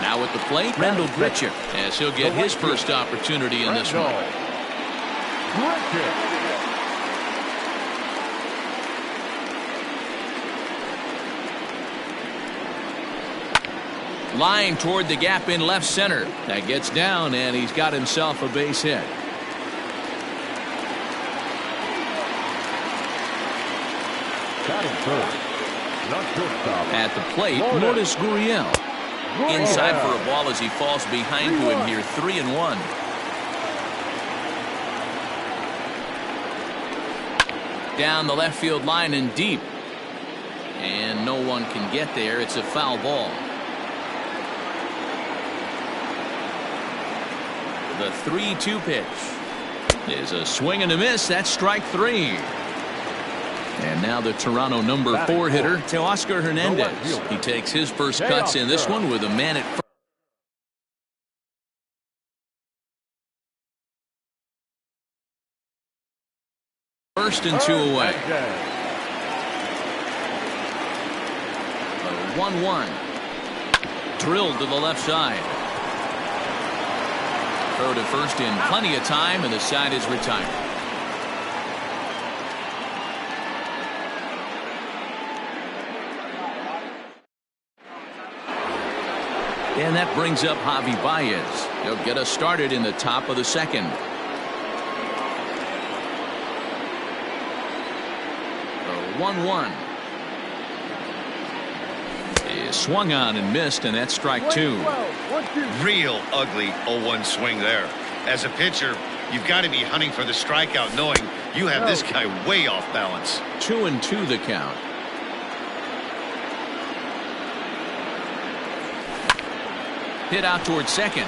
Now at the plate, Randall Grichuk, as he'll get his first opportunity in this one. Line toward the gap in left center. That gets down, and he's got himself a base hit. At the plate, Lourdes Gurriel. Inside for a ball as he falls behind to him here, 3-1. Down the left field line and deep. And no one can get there. It's a foul ball. The 3-2 pitch is a swing and a miss. That's strike 3. And now the Toronto number 4 hitter, Teoscar Hernandez. He takes his first cuts in this one with a man at first and 2 away. A 1-1. Drilled to the left side. Throw to first in plenty of time, and the side is retired. And that brings up Javi Baez. He'll get us started in the top of the second. The 1-1 is swung on and missed, and that's strike 2. Real ugly 0-1 swing there. As a pitcher, you've got to be hunting for the strikeout, knowing you have this guy way off balance. 2-2 the count. Hit out towards second.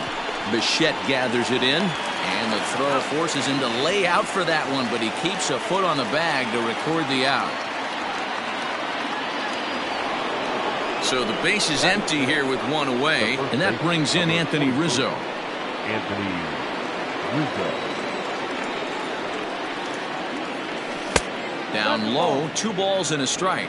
Bichette gathers it in, and the throw forces him to lay out for that one, but he keeps a foot on the bag to record the out. So the base is empty here with one away, and that brings in Anthony Rizzo. Down low, 2 balls and a strike.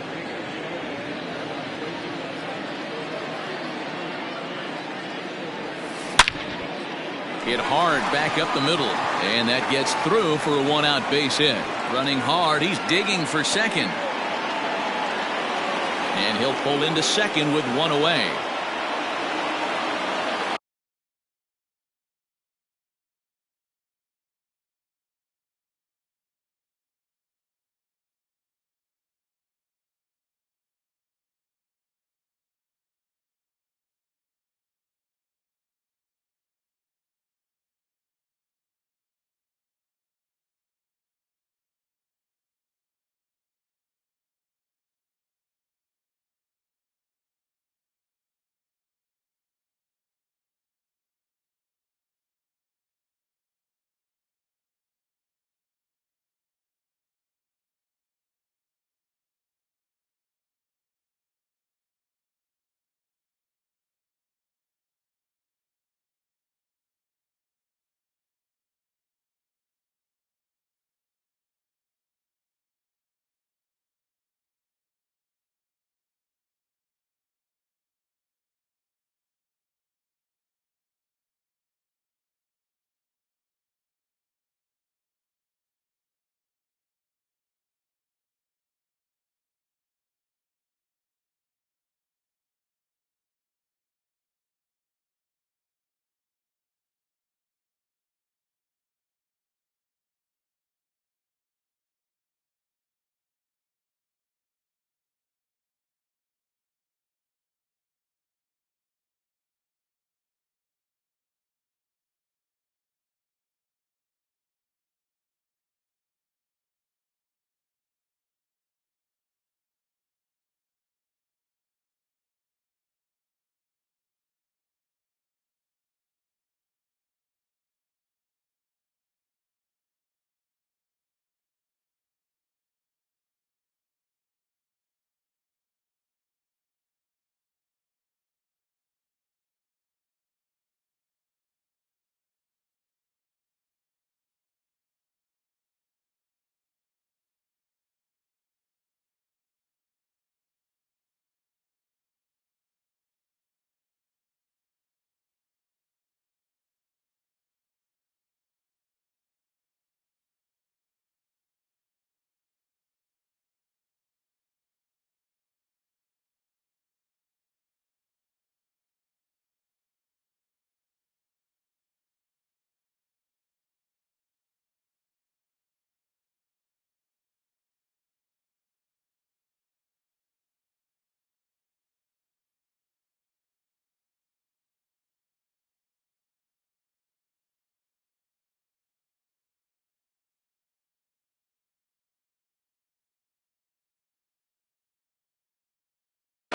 Hit hard back up the middle, and that gets through for a one-out base hit. Running hard, he's digging for second. And he'll pull into second with one away.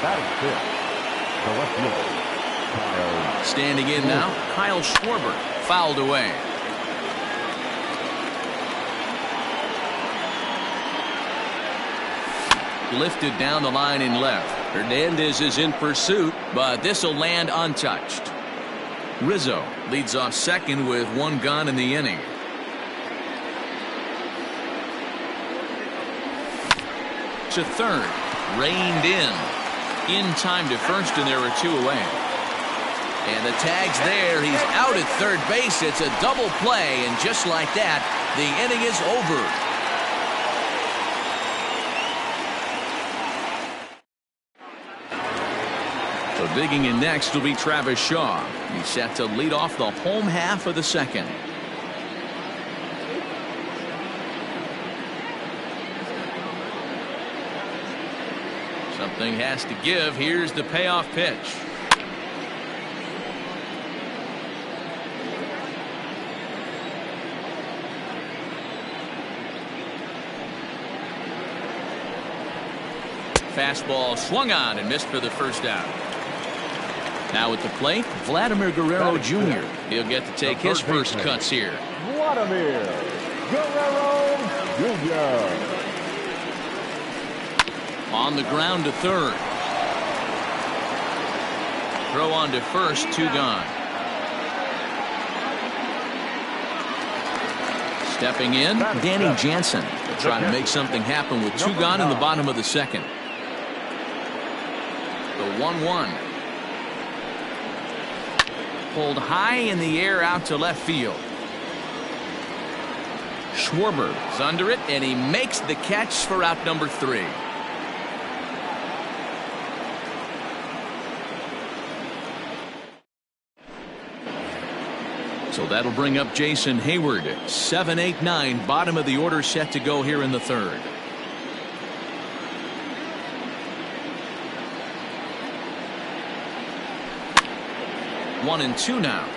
Batting fifth, the left fielder, Kyle. Standing in now, Kyle Schwarber. Fouled away. Lifted down the line in left. Hernandez is in pursuit, but this will land untouched. Rizzo leads off second with one gone in the inning. To third, reined in time to first, and there are two away. And the tag's there. He's out at third base. It's a double play, and just like that, the inning is over. So digging in next will be Travis Shaw. He's set to lead off the home half of the second. Something has to give. Here's the payoff pitch. Fastball swung on and missed for the first out. Now at the plate, Vladimir Guerrero Jr. He'll get to take his first cuts here. Vladimir Guerrero Jr. On the ground to third. Throw on to first, two gone. Stepping in, Danny Jansen. Trying to make something happen with two gone in the bottom of the second. The 1-1. pulled high in the air out to left field. Schwarber is under it, and he makes the catch for out number 3. So that'll bring up Jason Hayward. 7, 8, 9, bottom of the order set to go here in the 3rd. One and 2 now.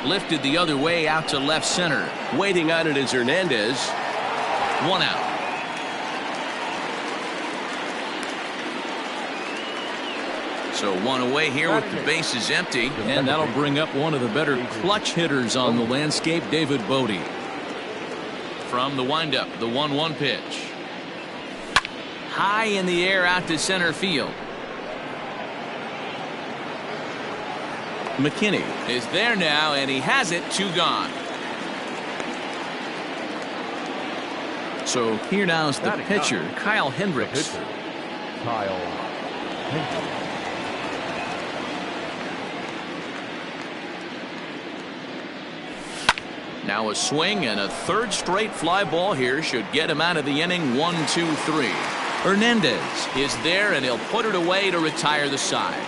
Lifted the other way out to left center. Waiting on it is Hernandez. 1 out. So 1 away here with the bases empty. And that'll bring up one of the better clutch hitters on the landscape, David Bodie. From the windup, the 1-1 pitch. High in the air out to center field. McKinney is there now, and he has it. 2 gone. So here now is the pitcher, Kyle Hendricks. Kyle Hendricks. Now a swing and a 3rd straight fly ball here should get him out of the inning. 1, 2, 3. Hernandez is there, and he'll put it away to retire the side.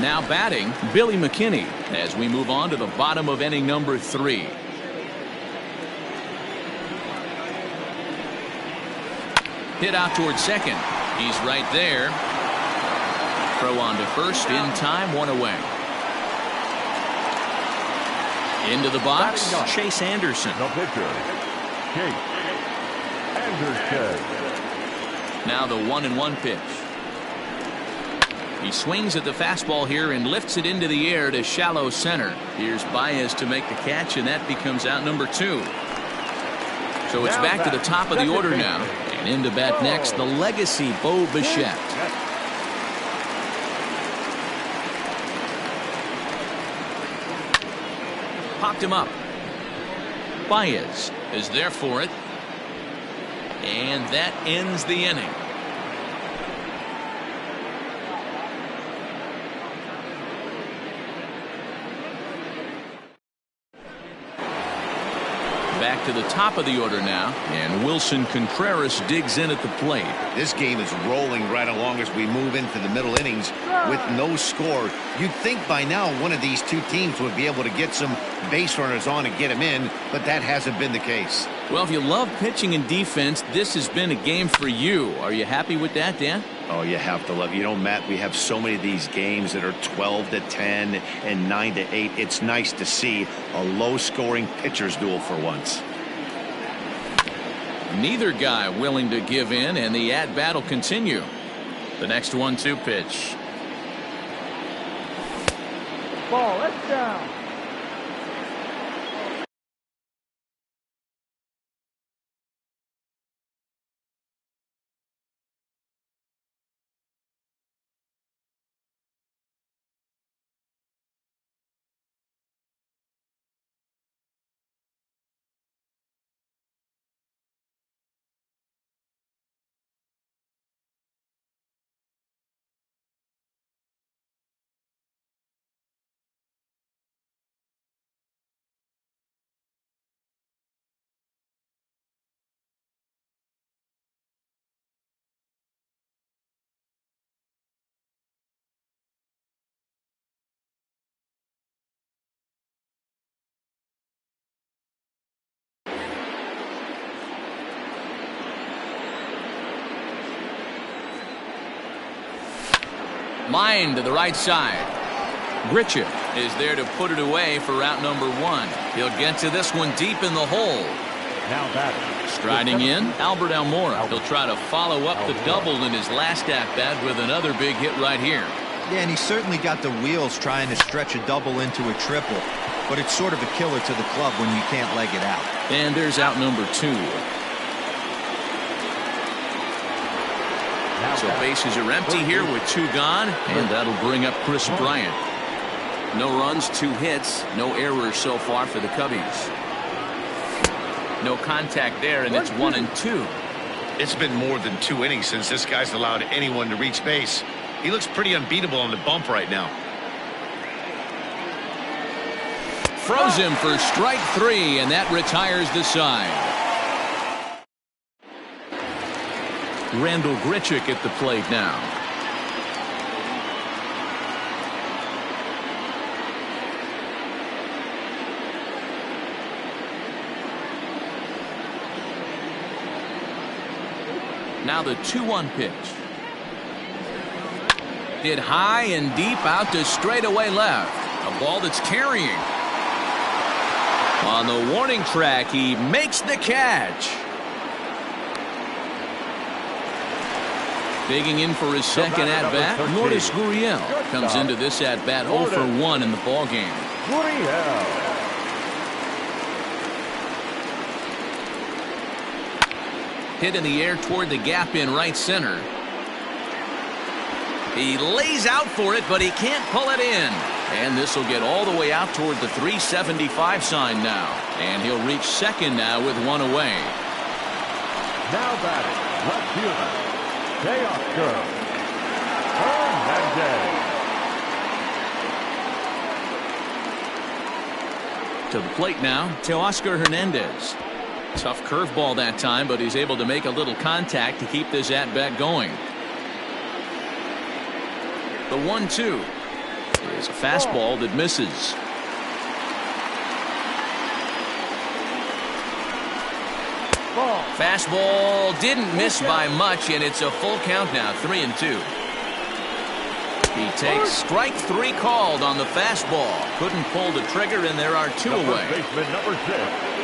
Now batting, Billy McKinney, as we move on to the bottom of inning number 3. Hit out towards second. He's right there. Throw on to first in time. 1 away. Into the box, Chase Anderson. The pitcher, Chase Anderson. Now the 1-1 pitch. He swings at the fastball here and lifts it into the air to shallow center. Here's Baez to make the catch, and that becomes out number 2. So it's back to the top of the order now. And into bat next, the legacy Bo Bichette. Popped him up. Baez is there for it. And that ends the inning. Back to the top of the order now, and Wilson Contreras digs in at the plate. This game is rolling right along as we move into the middle innings with no score. You'd think by now one of these two teams would be able to get some base runners on and get them in, but that hasn't been the case. Well, if you love pitching and defense, this has been a game for you. Are you happy with that, Dan? Oh, you have to love. You know, Matt, we have so many of these games that are 12-10 and 9-8. It's nice to see a low-scoring pitcher's duel for once. Neither guy willing to give in, and the at-bat will continue. The next 1-2 pitch. Ball, that's down. Line to the right side. Grichuk is there to put it away for route number 1. He'll get to this one deep in the hole. Now batting. Striding in, Albert Almora. He'll try to follow up the double in his last at-bat with another big hit right here. Yeah, and he certainly got the wheels trying to stretch a double into a triple. But it's sort of a killer to the club when you can't leg it out. And there's out number 2. So bases are empty here with 2 gone, and that'll bring up Chris Bryant. No runs, 2 hits, no errors so far for the Cubbies. No contact there, and it's 1-2. It's been more than 2 innings since this guy's allowed anyone to reach base. He looks pretty unbeatable on the bump right now. Froze him for strike 3, and that retires the side. Randall Grichuk at the plate now. Now the 2-1 pitch. Hit high and deep out to straightaway left. A ball that's carrying. On the warning track, he makes the catch. Digging in for his second at-bat, Lourdes Gurriel comes into this at-bat 0 for 1 in the ballgame. Hit in the air toward the gap in right center. He lays out for it, but he can't pull it in. And this will get all the way out toward the 375 sign now. And he'll reach second now with 1 away. Now batting, left fielder, Teoscar Hernandez. To the plate now, Teoscar Hernandez. Tough curveball that time, but he's able to make a little contact to keep this at-bat going. The 1-2 is a fastball that misses. Fastball didn't miss by much, and it's a full count now, 3-2. He takes strike 3 called on the fastball. Couldn't pull the trigger, and there are 2 away. Baseman number 6.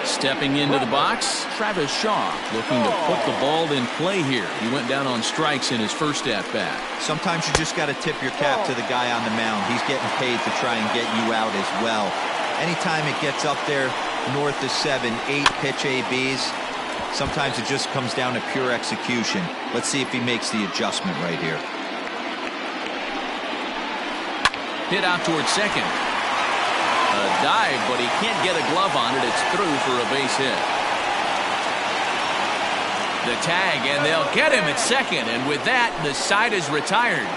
Stepping into the box, Travis Shaw looking to put the ball in play here. He went down on strikes in his first at-bat. Sometimes you just got to tip your cap to the guy on the mound. He's getting paid to try and get you out as well. Anytime it gets up there north of 7, 8 pitch ABs, sometimes it just comes down to pure execution. Let's see if he makes the adjustment right here. Hit out towards second. A dive, but he can't get a glove on it. It's through for a base hit. The tag, and they'll get him at second. And with that, the side is retired.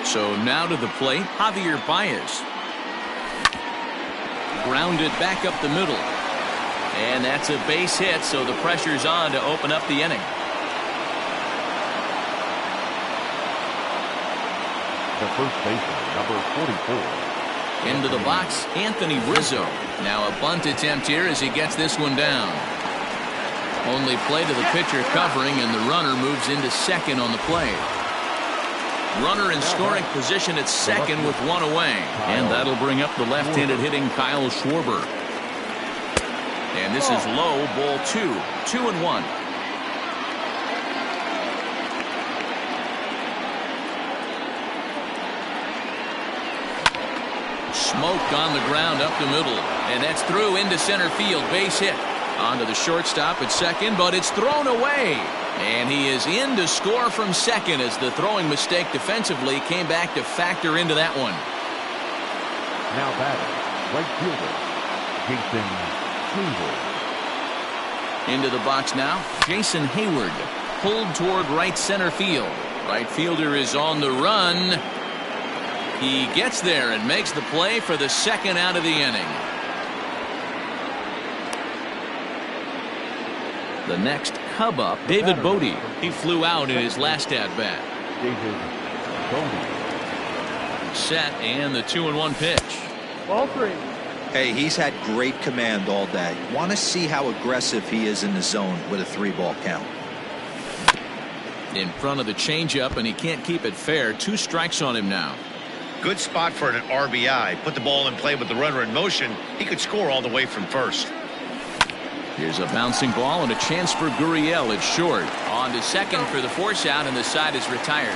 So now to the plate, Javier Baez. Grounded back up the middle. And that's a base hit, so the pressure's on to open up the inning. The first baseman, number 44. Into the box, Anthony Rizzo. Now a bunt attempt here as he gets this one down. Only play to the pitcher covering, and the runner moves into second on the play. Runner in scoring position at second with 1 away. And that'll bring up the left-handed hitting Kyle Schwarber. And this is low, ball 2. 2-1. Smoke on the ground up the middle. And that's through into center field. Base hit. Onto the shortstop at second, but it's thrown away. And he is in to score from second as the throwing mistake defensively came back to factor into that one. Now batting, right fielder, Jason Hayward. Into the box now, Jason Hayward. Pulled toward right center field. Right fielder is on the run. He gets there and makes the play for the second out of the inning. The next Cub up, David Bodie. He flew out in his last at-bat. David Bodie. Set, and the 2-1 pitch. Ball 3. Hey, he's had great command all day. Want to see how aggressive he is in the zone with a 3-ball count. In front of the changeup, and he can't keep it fair. 2 strikes on him now. Good spot for an RBI. Put the ball in play with the runner in motion. He could score all the way from first. Here's a bouncing ball and a chance for Gurriel at short. On to second for the force out, and the side is retired.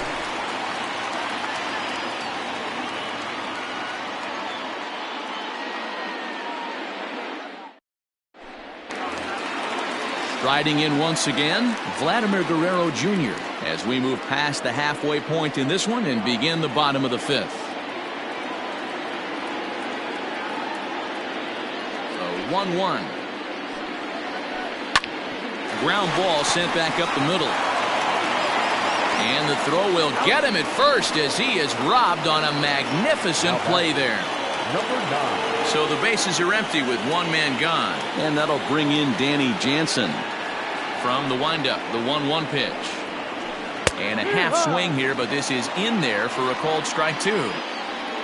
Striding in once again, Vladimir Guerrero Jr. as we move past the halfway point in this one and begin the bottom of the fifth. So 1-1. Ground ball sent back up the middle. And the throw will get him at first as he is robbed on a magnificent play there. Number 9. So the bases are empty with one man gone. And that'll bring in Danny Jansen. From the windup, the 1-1 pitch. And a half swing here, but this is in there for a called strike 2.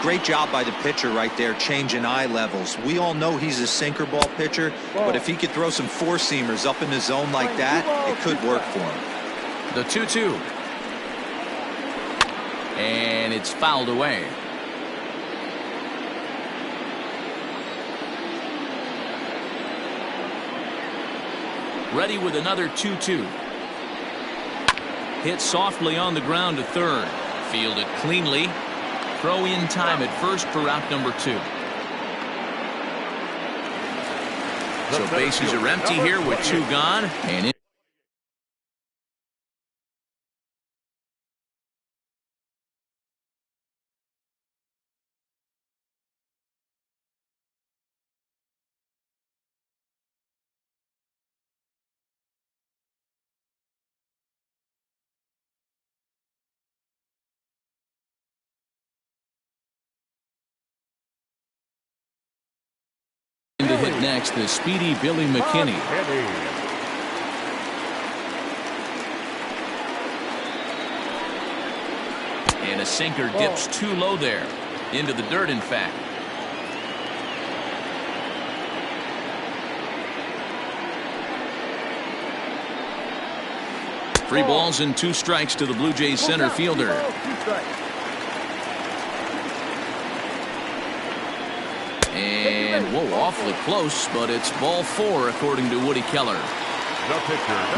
Great job by the pitcher right there, changing eye levels. We all know he's a sinker ball pitcher, but if he could throw some four-seamers up in the zone like that, it could work for him. The 2-2. And it's fouled away. Ready with another 2-2. Hit softly on the ground to third. Fielded cleanly. Throw in time at first for out number 2. So bases are empty here with 2 gone. And to hit next, the speedy Billy McKinney. And a sinker dips too low there. Into the dirt, in fact. Three balls and 2 strikes to the Blue Jays center fielder. And, whoa, awfully close, but it's ball 4 according to Woody Keller.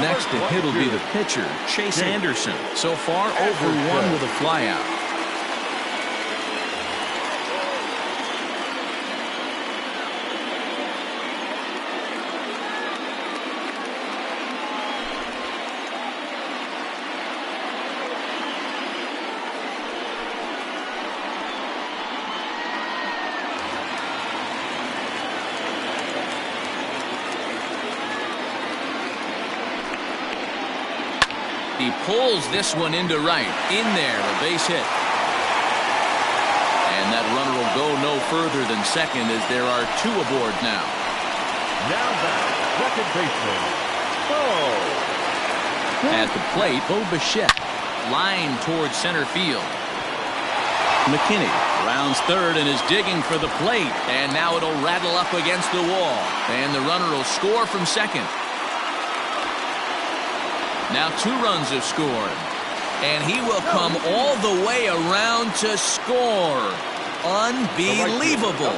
Next to hit will be the pitcher, Chase Anderson. So far, over 1 with a flyout. He pulls this one into right. In there, a base hit. And that runner will go no further than second as there are 2 aboard now. Now back, second baseman. At the plate, Bo Bichette. Line towards center field. McKinney rounds third and is digging for the plate. And now it'll rattle up against the wall. And the runner will score from second. Now 2 runs have scored. And he will come all the way around to score. Unbelievable.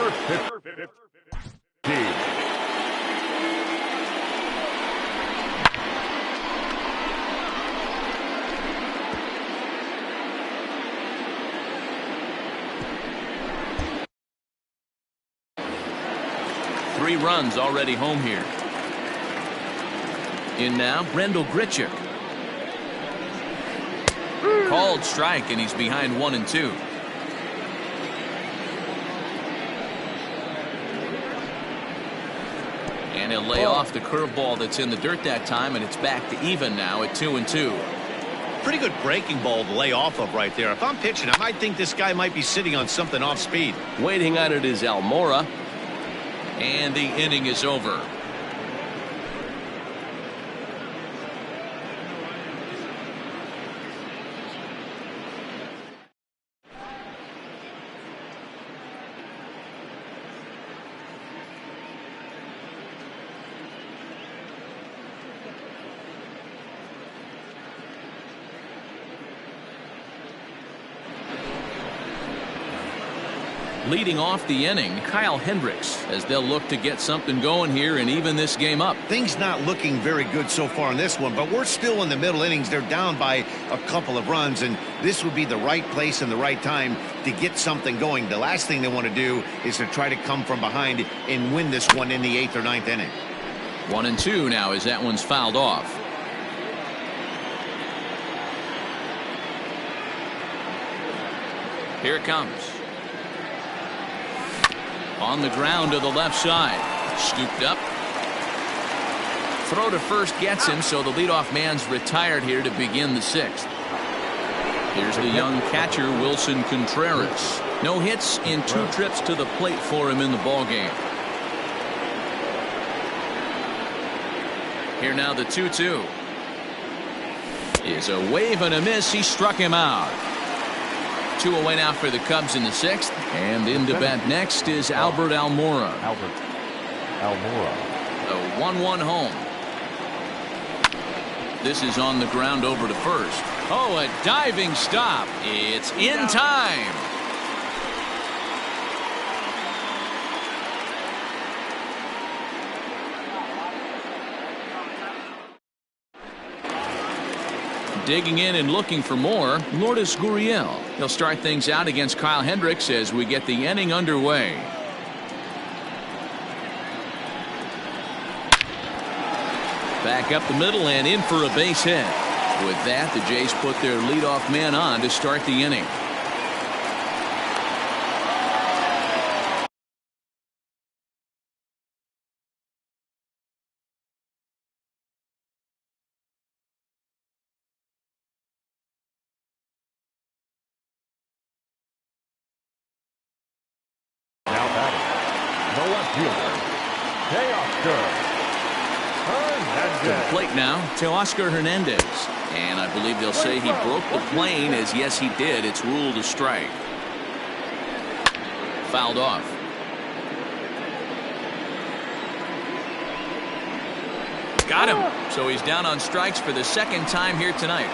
Three runs already home here. In now, Brendel Gritchick. Called strike, and he's behind 1-2. And he'll lay off the curveball that's in the dirt that time, and it's back to even now at 2-2. Pretty good breaking ball to lay off of right there. If I'm pitching, I might think this guy might be sitting on something off speed. Waiting on it is Almora. And the inning is over. Leading off the inning, Kyle Hendricks, as they'll look to get something going here and even this game up. Things not looking very good so far in this one, but we're still in the middle innings. They're down by a couple of runs, and this would be the right place and the right time to get something going. The last thing they want to do is to try to come from behind and win this one in the 8th or 9th inning. 1-2 now as that one's fouled off. Here it comes. On the ground to the left side. Scooped up. Throw to first gets him, so the leadoff man's retired here to begin the 6th. Here's the young catcher, Wilson Contreras. No hits in 2 trips to the plate for him in the ballgame. Here now the 2-2. Is a wave and a miss. He struck him out. 2 away now for the Cubs in the 6th. And into bat next is Albert Almora. The 1-1 home. This is on the ground over to first. Oh, a diving stop. It's in time. Digging in and looking for more, Lourdes Gurriel. He'll start things out against Kyle Hendricks as we get the inning underway. Back up the middle and in for a base hit. With that, the Jays put their leadoff man on to start the inning. Now batting, the left fielder, Teoscar to the plate now, Teoscar Hernandez. And I believe they'll say he broke the plane, as yes he did. It's ruled a strike. Fouled off. Got him. So he's down on strikes for the 2nd time here tonight.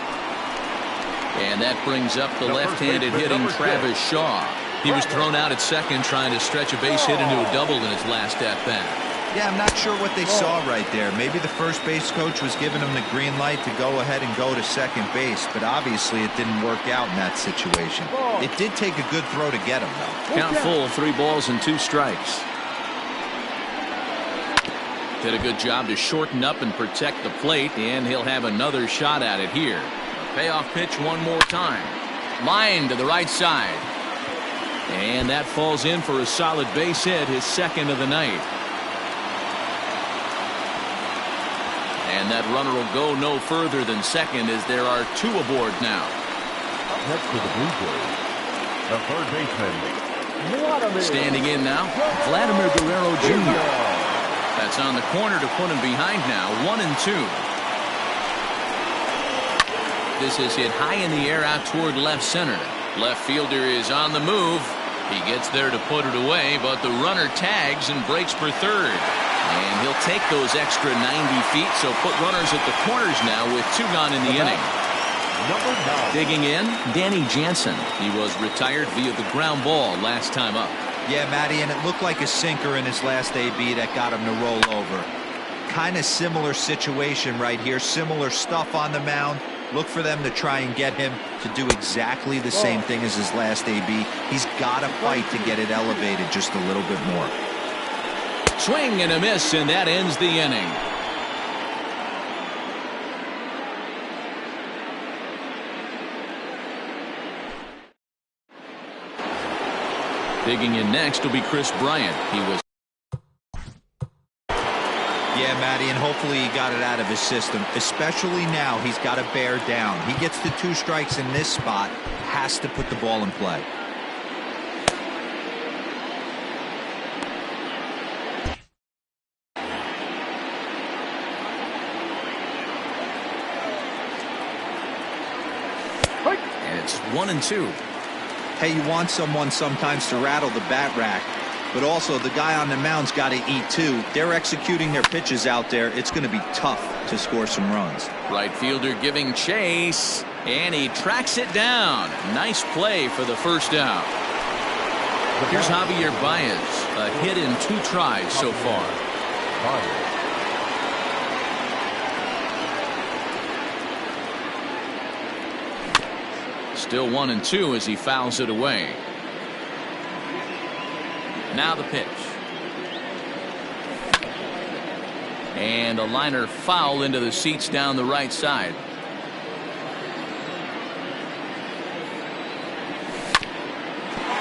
And that brings up the left-handed hitting Travis Shaw. He was thrown out at second trying to stretch a base hit into a double in his last at-bat. Yeah, I'm not sure what they saw right there. Maybe the first base coach was giving him the green light to go ahead and go to second base, but obviously it didn't work out in that situation. It did take a good throw to get him, though. Count full, 3 balls and 2 strikes. Did a good job to shorten up and protect the plate, and he'll have another shot at it here. A payoff pitch one more time. Line to the right side. And that falls in for a solid base hit, his 2nd of the night. And that runner will go no further than second as there are 2 aboard now. Up next to the Blue Jays, the third baseman. Standing in now, Vladimir Guerrero Jr. That's on the corner to put him behind now, 1-2. This is hit high in the air out toward left center. Left fielder is on the move. He gets there to put it away, but the runner tags and breaks for third. And he'll take those extra 90 feet, so put runners at the corners now with 2 gone in the inning. Digging in, Danny Jansen. He was retired via the ground ball last time up. Yeah, Matty, and it looked like a sinker in his last AB that got him to roll over. Kind of similar situation right here. Similar stuff on the mound. Look for them to try and get him to do exactly the same thing as his last AB. He's got to fight to get it elevated just a little bit more. Swing and a miss, and that ends the inning. Digging in next will be Chris Bryant. He was. Yeah, Matty, and hopefully he got it out of his system. Especially now, he's got to bear down. He gets the 2 strikes in this spot, has to put the ball in play. And it's 1-2. Hey, you want someone sometimes to rattle the bat rack, but also the guy on the mound's got to eat too. They're executing their pitches out there. It's going to be tough to score some runs. Right fielder giving chase, and he tracks it down. Nice play for the first out. Here's Javier Baez, a hit in 2 tries so far. Still 1-2 as he fouls it away. Now the pitch. And a liner foul into the seats down the right side.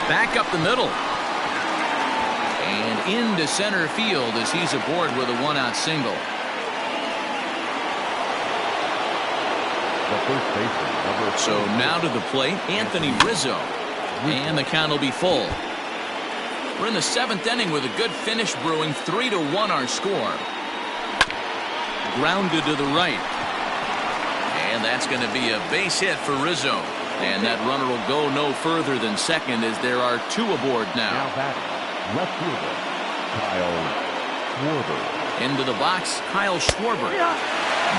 Back up the middle. And into center field as he's aboard with a one-out single. The first baseman, So now to the plate, Anthony Rizzo. And the count will be full. We're in the 7th inning with a good finish brewing. 3-1 our score. Grounded to the right. And that's going to be a base hit for Rizzo. And that runner will go no further than second as there are 2 aboard now. now batting, left fielder, Kyle Schwarber. Into the box, Kyle Schwarber.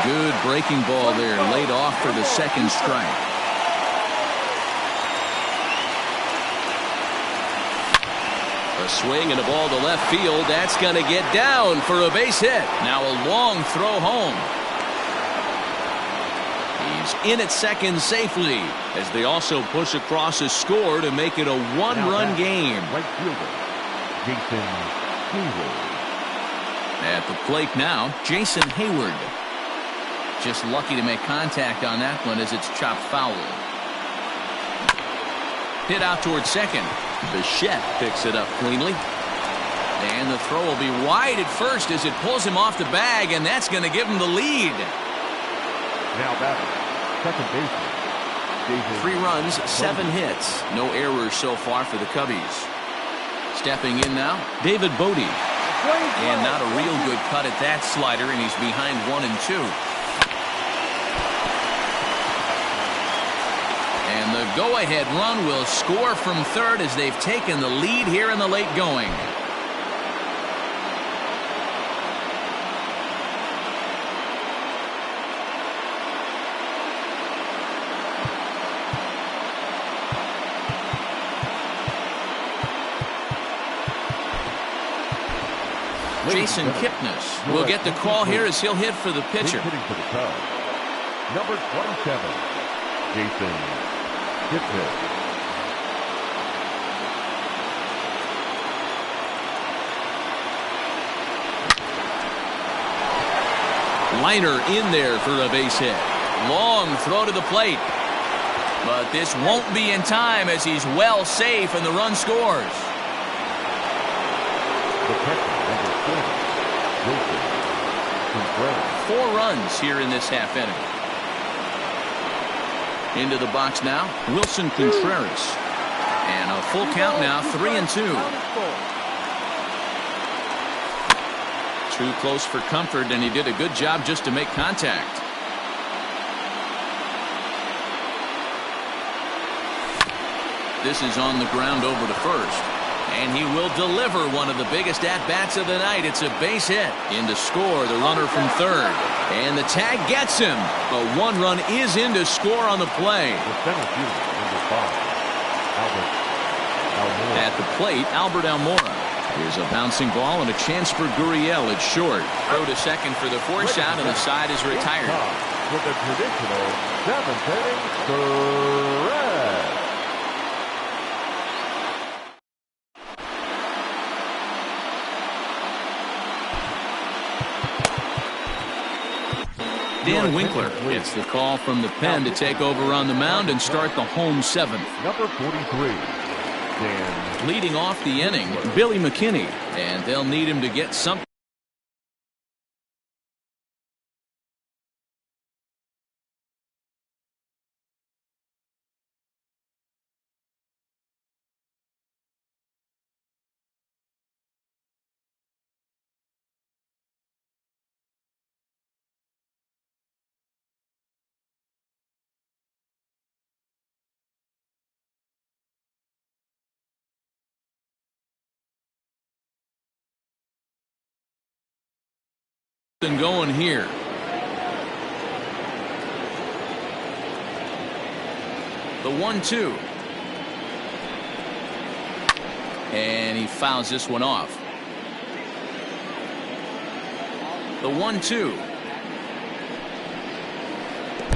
Good breaking ball there, laid off for the second strike. A swing and a ball to left field. That's going to get down for a base hit. Now a long throw home. He's in at second safely as they also push across a score to make it a one-run game. Right fielder, Jason Hayward. At the plate now, Jason Hayward. Just lucky to make contact on that one as it's chopped foul. Hit out towards second. Bichette picks it up cleanly. And the throw will be wide at first as it pulls him off the bag, and that's going to give him the lead. Now batting, second baseman, Jason 3 runs, 7 hits. No errors so far for the Cubbies. Stepping in now, David Bodie. And not a real good cut at that slider, and he's behind 1 and 2. And the go-ahead run will score from third as they've taken the lead here in the late going. Jason Kipnis will get the call here as he'll hit for the pitcher. hitting for the Cubs, number 27, Jason Kipnis. Liner in there for a base hit. Long throw to the plate. But this won't be in time as he's well safe and the run scores. The catcher, number 40, Wilson Contreras. 4 runs here in this half inning. Into the box now, Wilson Contreras. And a full count now, 3 and 2. Too close for comfort, and he did a good job just to make contact. This is on the ground over to first. And he will deliver one of the biggest at-bats of the night. It's a base hit. In to score, the runner from third. And the tag gets him. A 1 run is in to score on the play. The center fielder, number 5, Albert Almora. At the plate, Albert Almora. Here's a bouncing ball and a chance for Gurriel. It's short. Throw to second for the force out, and the side is retired. With the traditional 7th inning threat. Dan Winkler gets the call from the pen to take over on the mound and start the home 7th. Number 43, Dan. Leading off the inning, Billy McKinney, and they'll need him to get something. Going here. The 1-2. And he fouls this one off. The 1-2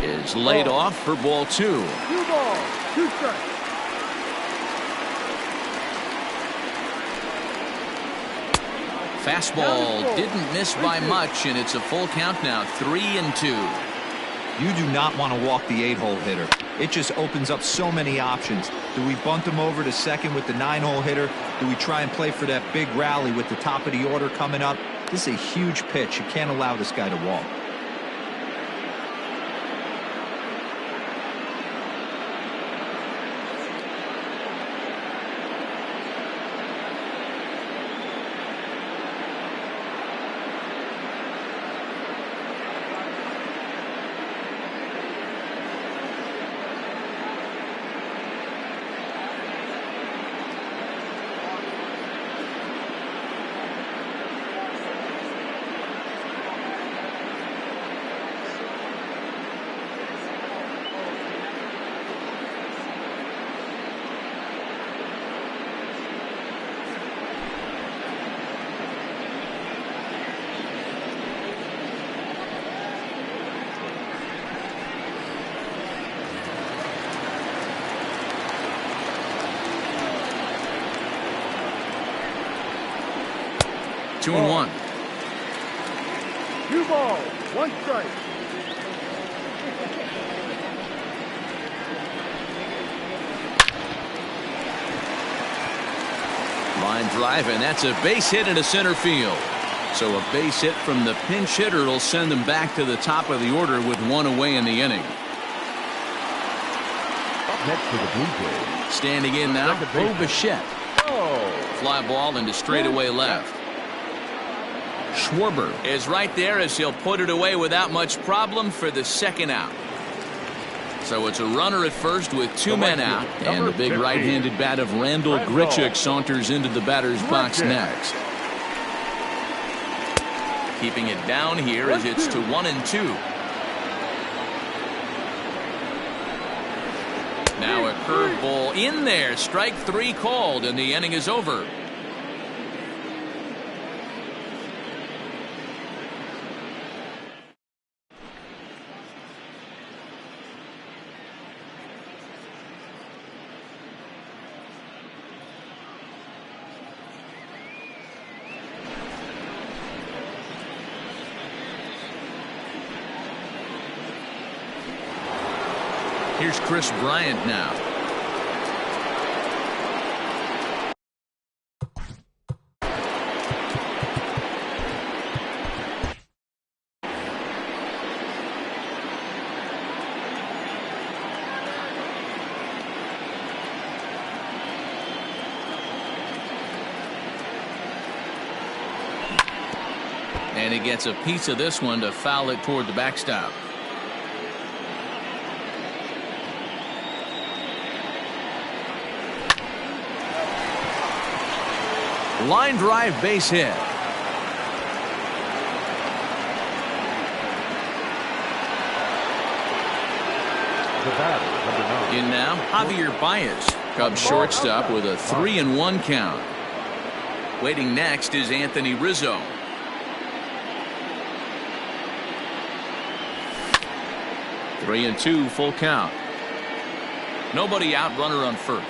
is laid off for ball 2. 2 balls, 2 strikes. Fastball didn't miss by much, and it's a full count now, 3-2. You do not want to walk the 8-hole hitter. It just opens up so many options. Do we bunt him over to second with the 9-hole hitter? Do we try and play for that big rally with the top of the order coming up? This is a huge pitch. You can't allow this guy to walk. Two and one. 2 balls, 1 strike. Line drive, and that's a base hit into center field. So a base hit from the pinch hitter will send them back to the top of the order with 1 away in the inning. Up next for the Blue Jays. Standing in now, Bo Bichette. Oh. Fly ball into straightaway left. Schwarber is right there as he'll put it away without much problem for the second out. So it's a runner at first with 2 men out, and the big right-handed bat of Randall Grichuk saunters into the batter's box next. Keeping it down here as it's to 1-2. Now a curveball in there, strike 3 called, and the inning is over. Here's Chris Bryant now. And he gets a piece of this one to foul it toward the backstop. Line drive, base hit. The batter, number 9. In now, Javier Baez, Cubs shortstop with a 3-1 count. Waiting next is Anthony Rizzo. Three and 2, full count. Nobody out, runner on first.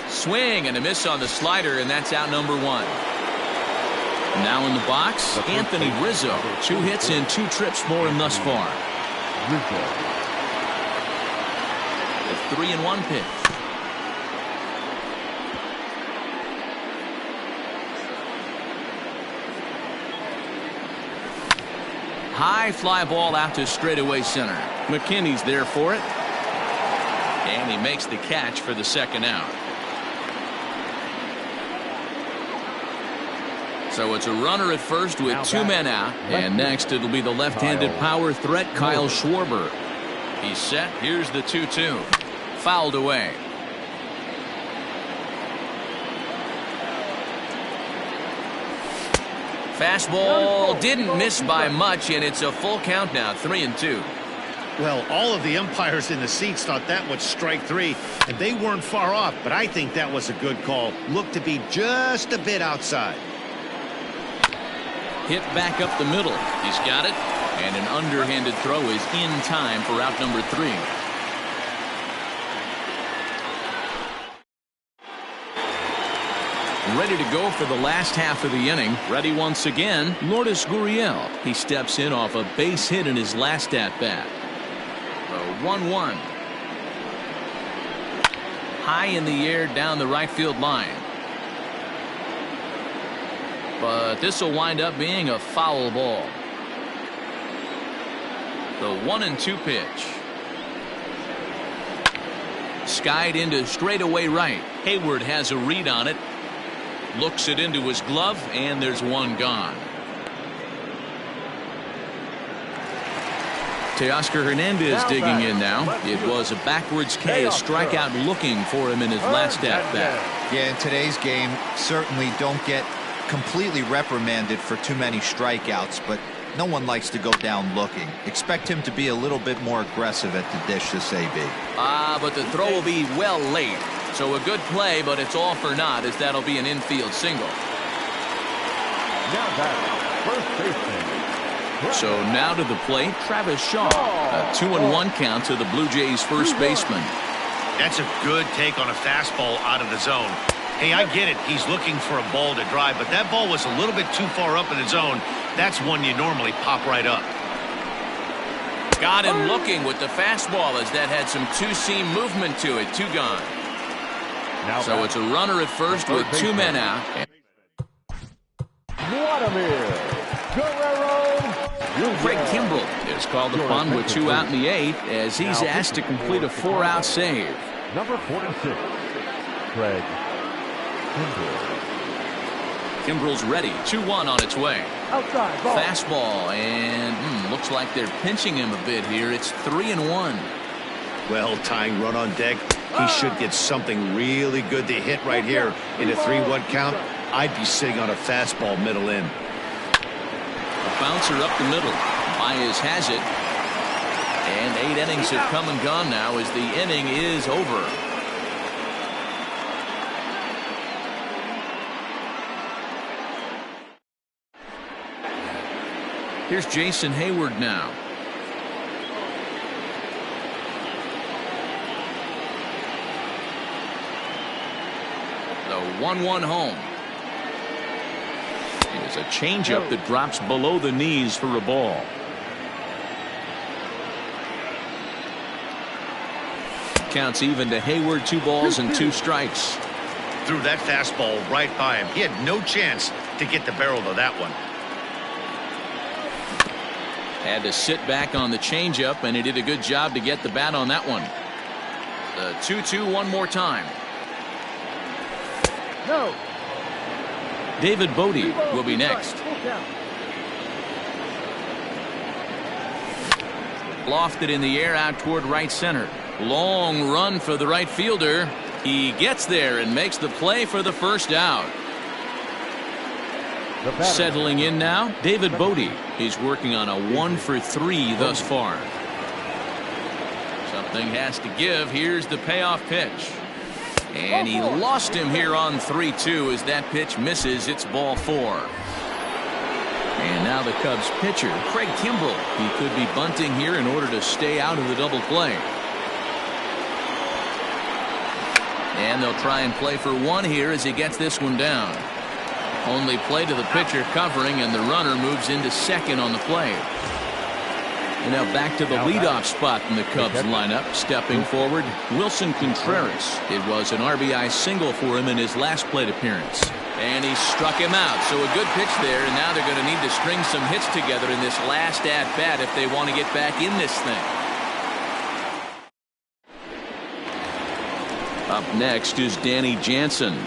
Swing and a miss on the slider, and that's out number 1. Now in the box, Anthony Rizzo. 2 hits and 2 trips for him thus far. The 3-1 pitch. High fly ball out to straightaway center. McKinney's there for it. And he makes the catch for the second out. So it's a runner at first with 2 men out. And next it'll be the left-handed power threat, Kyle Schwarber. He's set. Here's the 2-2. Fouled away. Fastball didn't miss by much, and it's a full count now, 3-2. Well, all of the umpires in the seats thought that was strike 3, and they weren't far off, but I think that was a good call. Looked to be just a bit outside. Hit back up the middle. He's got it, and an underhanded throw is in time for out number 3. Ready to go for the last half of the inning. Ready once again, Lourdes Gurriel. He steps in off a base hit in his last at-bat. The 1-1. High in the air down the right field line. But this will wind up being a foul ball. The 1-2 pitch. Skied into straightaway right. Hayward has a read on it. Looks it into his glove, and there's one gone. Teoscar Hernandez digging in now. It was a backwards K, a strikeout looking for him in his last at-bat. Yeah, in today's game, certainly don't get completely reprimanded for too many strikeouts, but no one likes to go down looking. Expect him to be a little bit more aggressive at the dish this AB. But the throw will be well late. So a good play, but it's all for naught, as that'll be an infield single. Now back, first baseman. So now to the plate, Travis Shaw. A 2-1 count to the Blue Jays first baseman. That's a good take on a fastball out of the zone. Hey, I get it. He's looking for a ball to drive, but that ball was a little bit too far up in the zone. That's one you normally pop right up. Got him looking with the fastball, as that had some two-seam movement to it. Two gone. Now so it's a runner at first with two men out. Vladimir Guerrero. Craig Kimbrell is called upon with two out in the eighth, as he's asked to complete a 4-out save. Number 46, Craig Kimbrell. Kimbrell's ready. 2-1 on its way. Outside ball. Fastball, and looks like they're pinching him a bit here. It's 3-1. Well, tying run on deck. He should get something really good to hit right here in a 3-1 count. I'd be sitting on a fastball middle in. A bouncer up the middle. Baez has it. And 8 innings have come and gone now, as the inning is over. Here's Jason Hayward now. The 1-1 home. It's a changeup that drops below the knees for a ball. Counts even to Hayward. 2 balls and 2 strikes. Threw that fastball right by him. He had no chance to get the barrel of that one. Had to sit back on the changeup, and he did a good job to get the bat on that one. The 2-2 one more time. No. David Bodie will be next. Lofted in the air out toward right center. Long run for the right fielder. He gets there and makes the play for the first out. Settling in now, David Bodie. He's working on a 1-for-3 thus far. Something has to give. Here's the payoff pitch. And he lost him here on 3-2 as that pitch misses. It's ball 4. And now the Cubs pitcher, Craig Kimbrell. He could be bunting here in order to stay out of the double play. And they'll try and play for 1 here as he gets this one down. Only play to the pitcher covering, and the runner moves into second on the play. And now back to the leadoff spot in the Cubs lineup. Stepping forward, Wilson Contreras. It was an RBI single for him in his last plate appearance. And he struck him out. So a good pitch there, and now they're going to need to string some hits together in this last at-bat if they want to get back in this thing. Up next is Danny Jansen.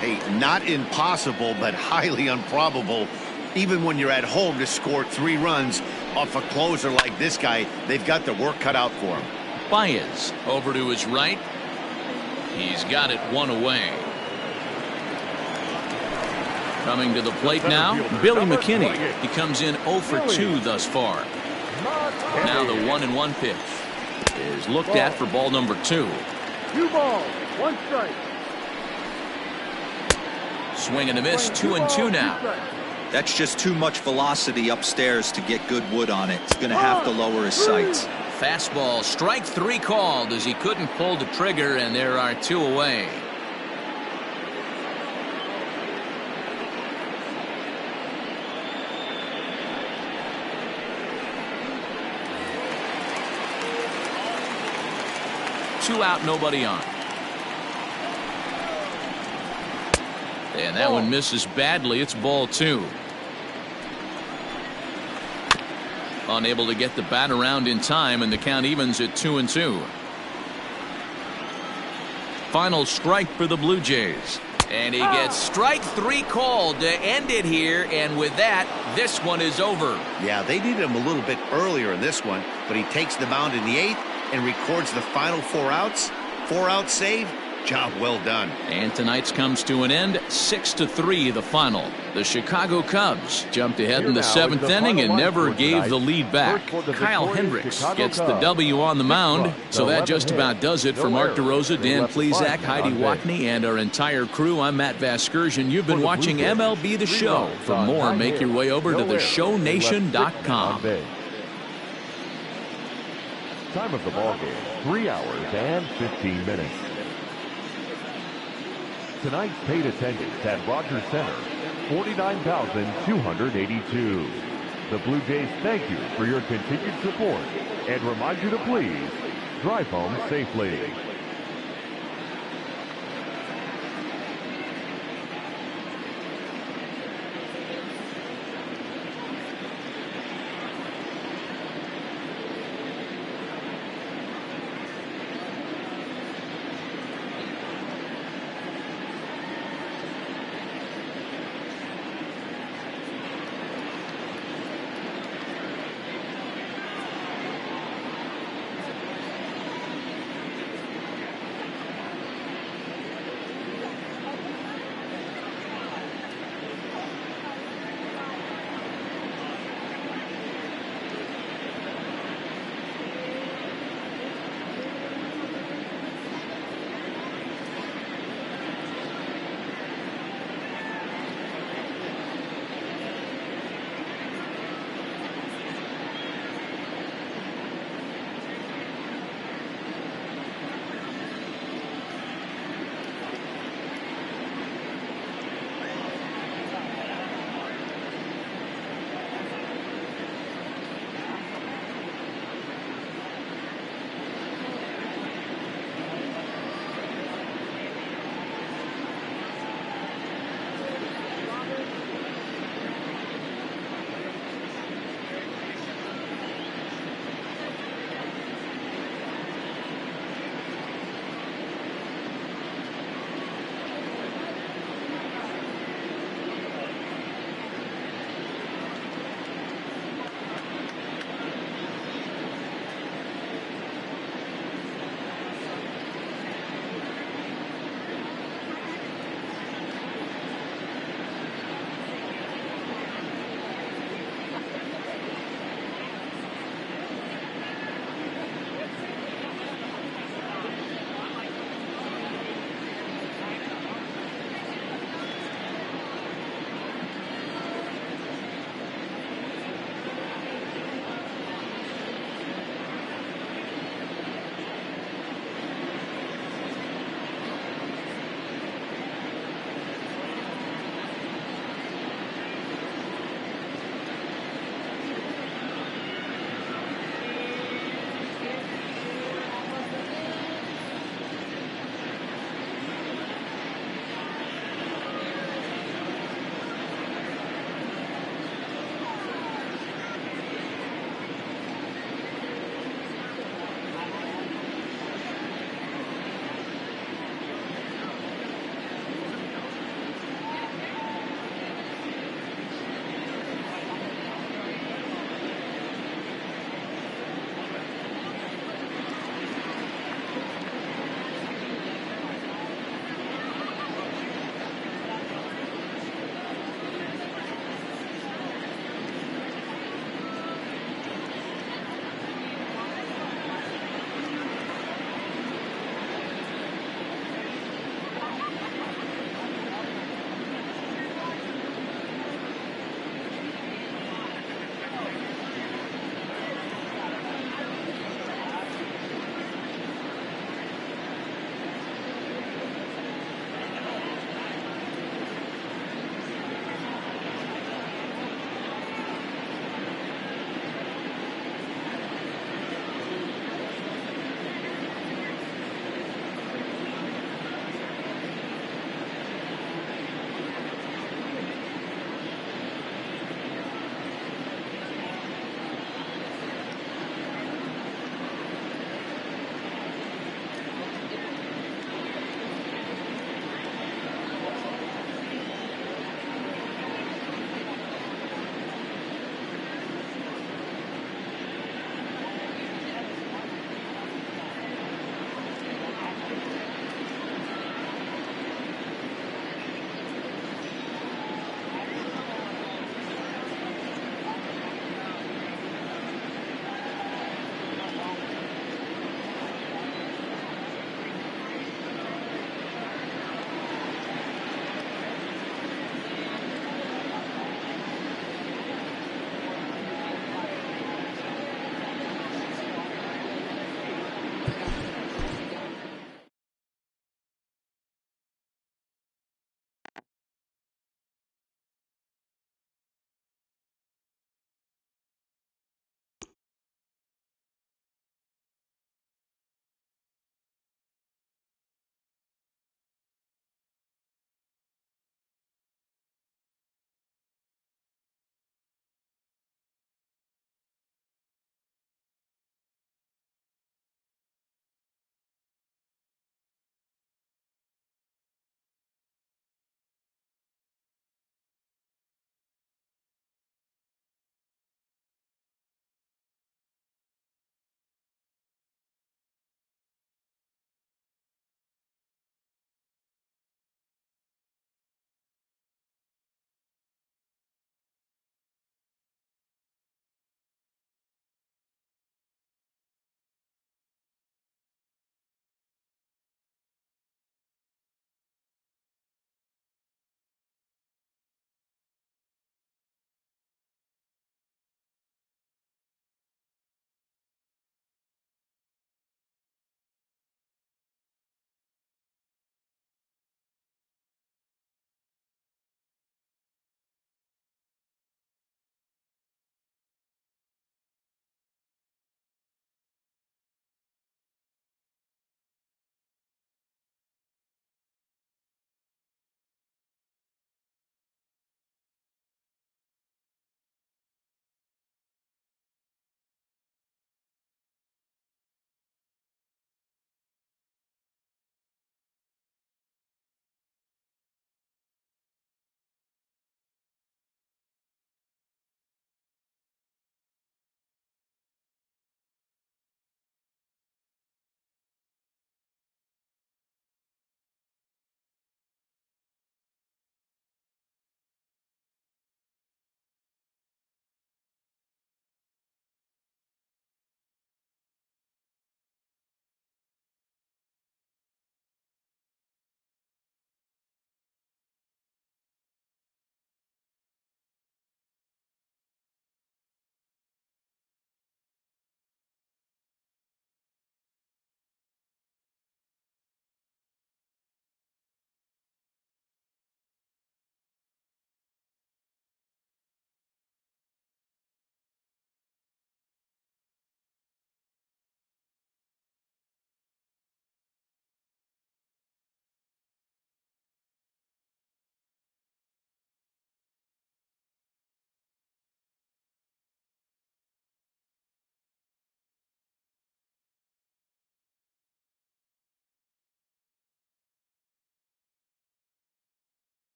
Hey, not impossible, but highly improbable. Even when you're at home to score 3 runs off a closer like this guy, they've got the work cut out for him. Baez over to his right. He's got it 1 away. Coming to the plate now, Billy McKinney. He comes in 0 for 2 thus far. Now the 1-1 pitch is looked at for ball number 2. 2 balls, 1 strike. Swing and a miss, 2-2 now. That's just too much velocity upstairs to get good wood on it. He's going to have to lower his sights. Fastball, strike 3 called as he couldn't pull the trigger, and there are 2 away. 2 out, nobody on. And that one misses badly. It's ball 2. Unable to get the bat around in time, and the count evens at 2-2. Final strike for the Blue Jays. And he gets strike 3 called to end it here, and with that, this one is over. Yeah, they needed him a little bit earlier in this one, but he takes the mound in the 8th and records the final 4 outs. 4-out save. Job well done. And tonight's comes to an end, 6-3 the final. The Chicago Cubs jumped ahead in the 7th inning and never gave the lead back. Kyle Hendricks gets the W on the mound. So that just about does it for Mark DeRosa, Dan Plesac, Heidi Watney, and our entire crew. I'm Matt Vasgersian. You've been watching MLB The Show. For more, make your way over to theshownation.com. Time of the ball game, 3 hours and 15 minutes. Tonight's paid attendance at Rogers Center, 49,282. The Blue Jays thank you for your continued support and remind you to please drive home safely.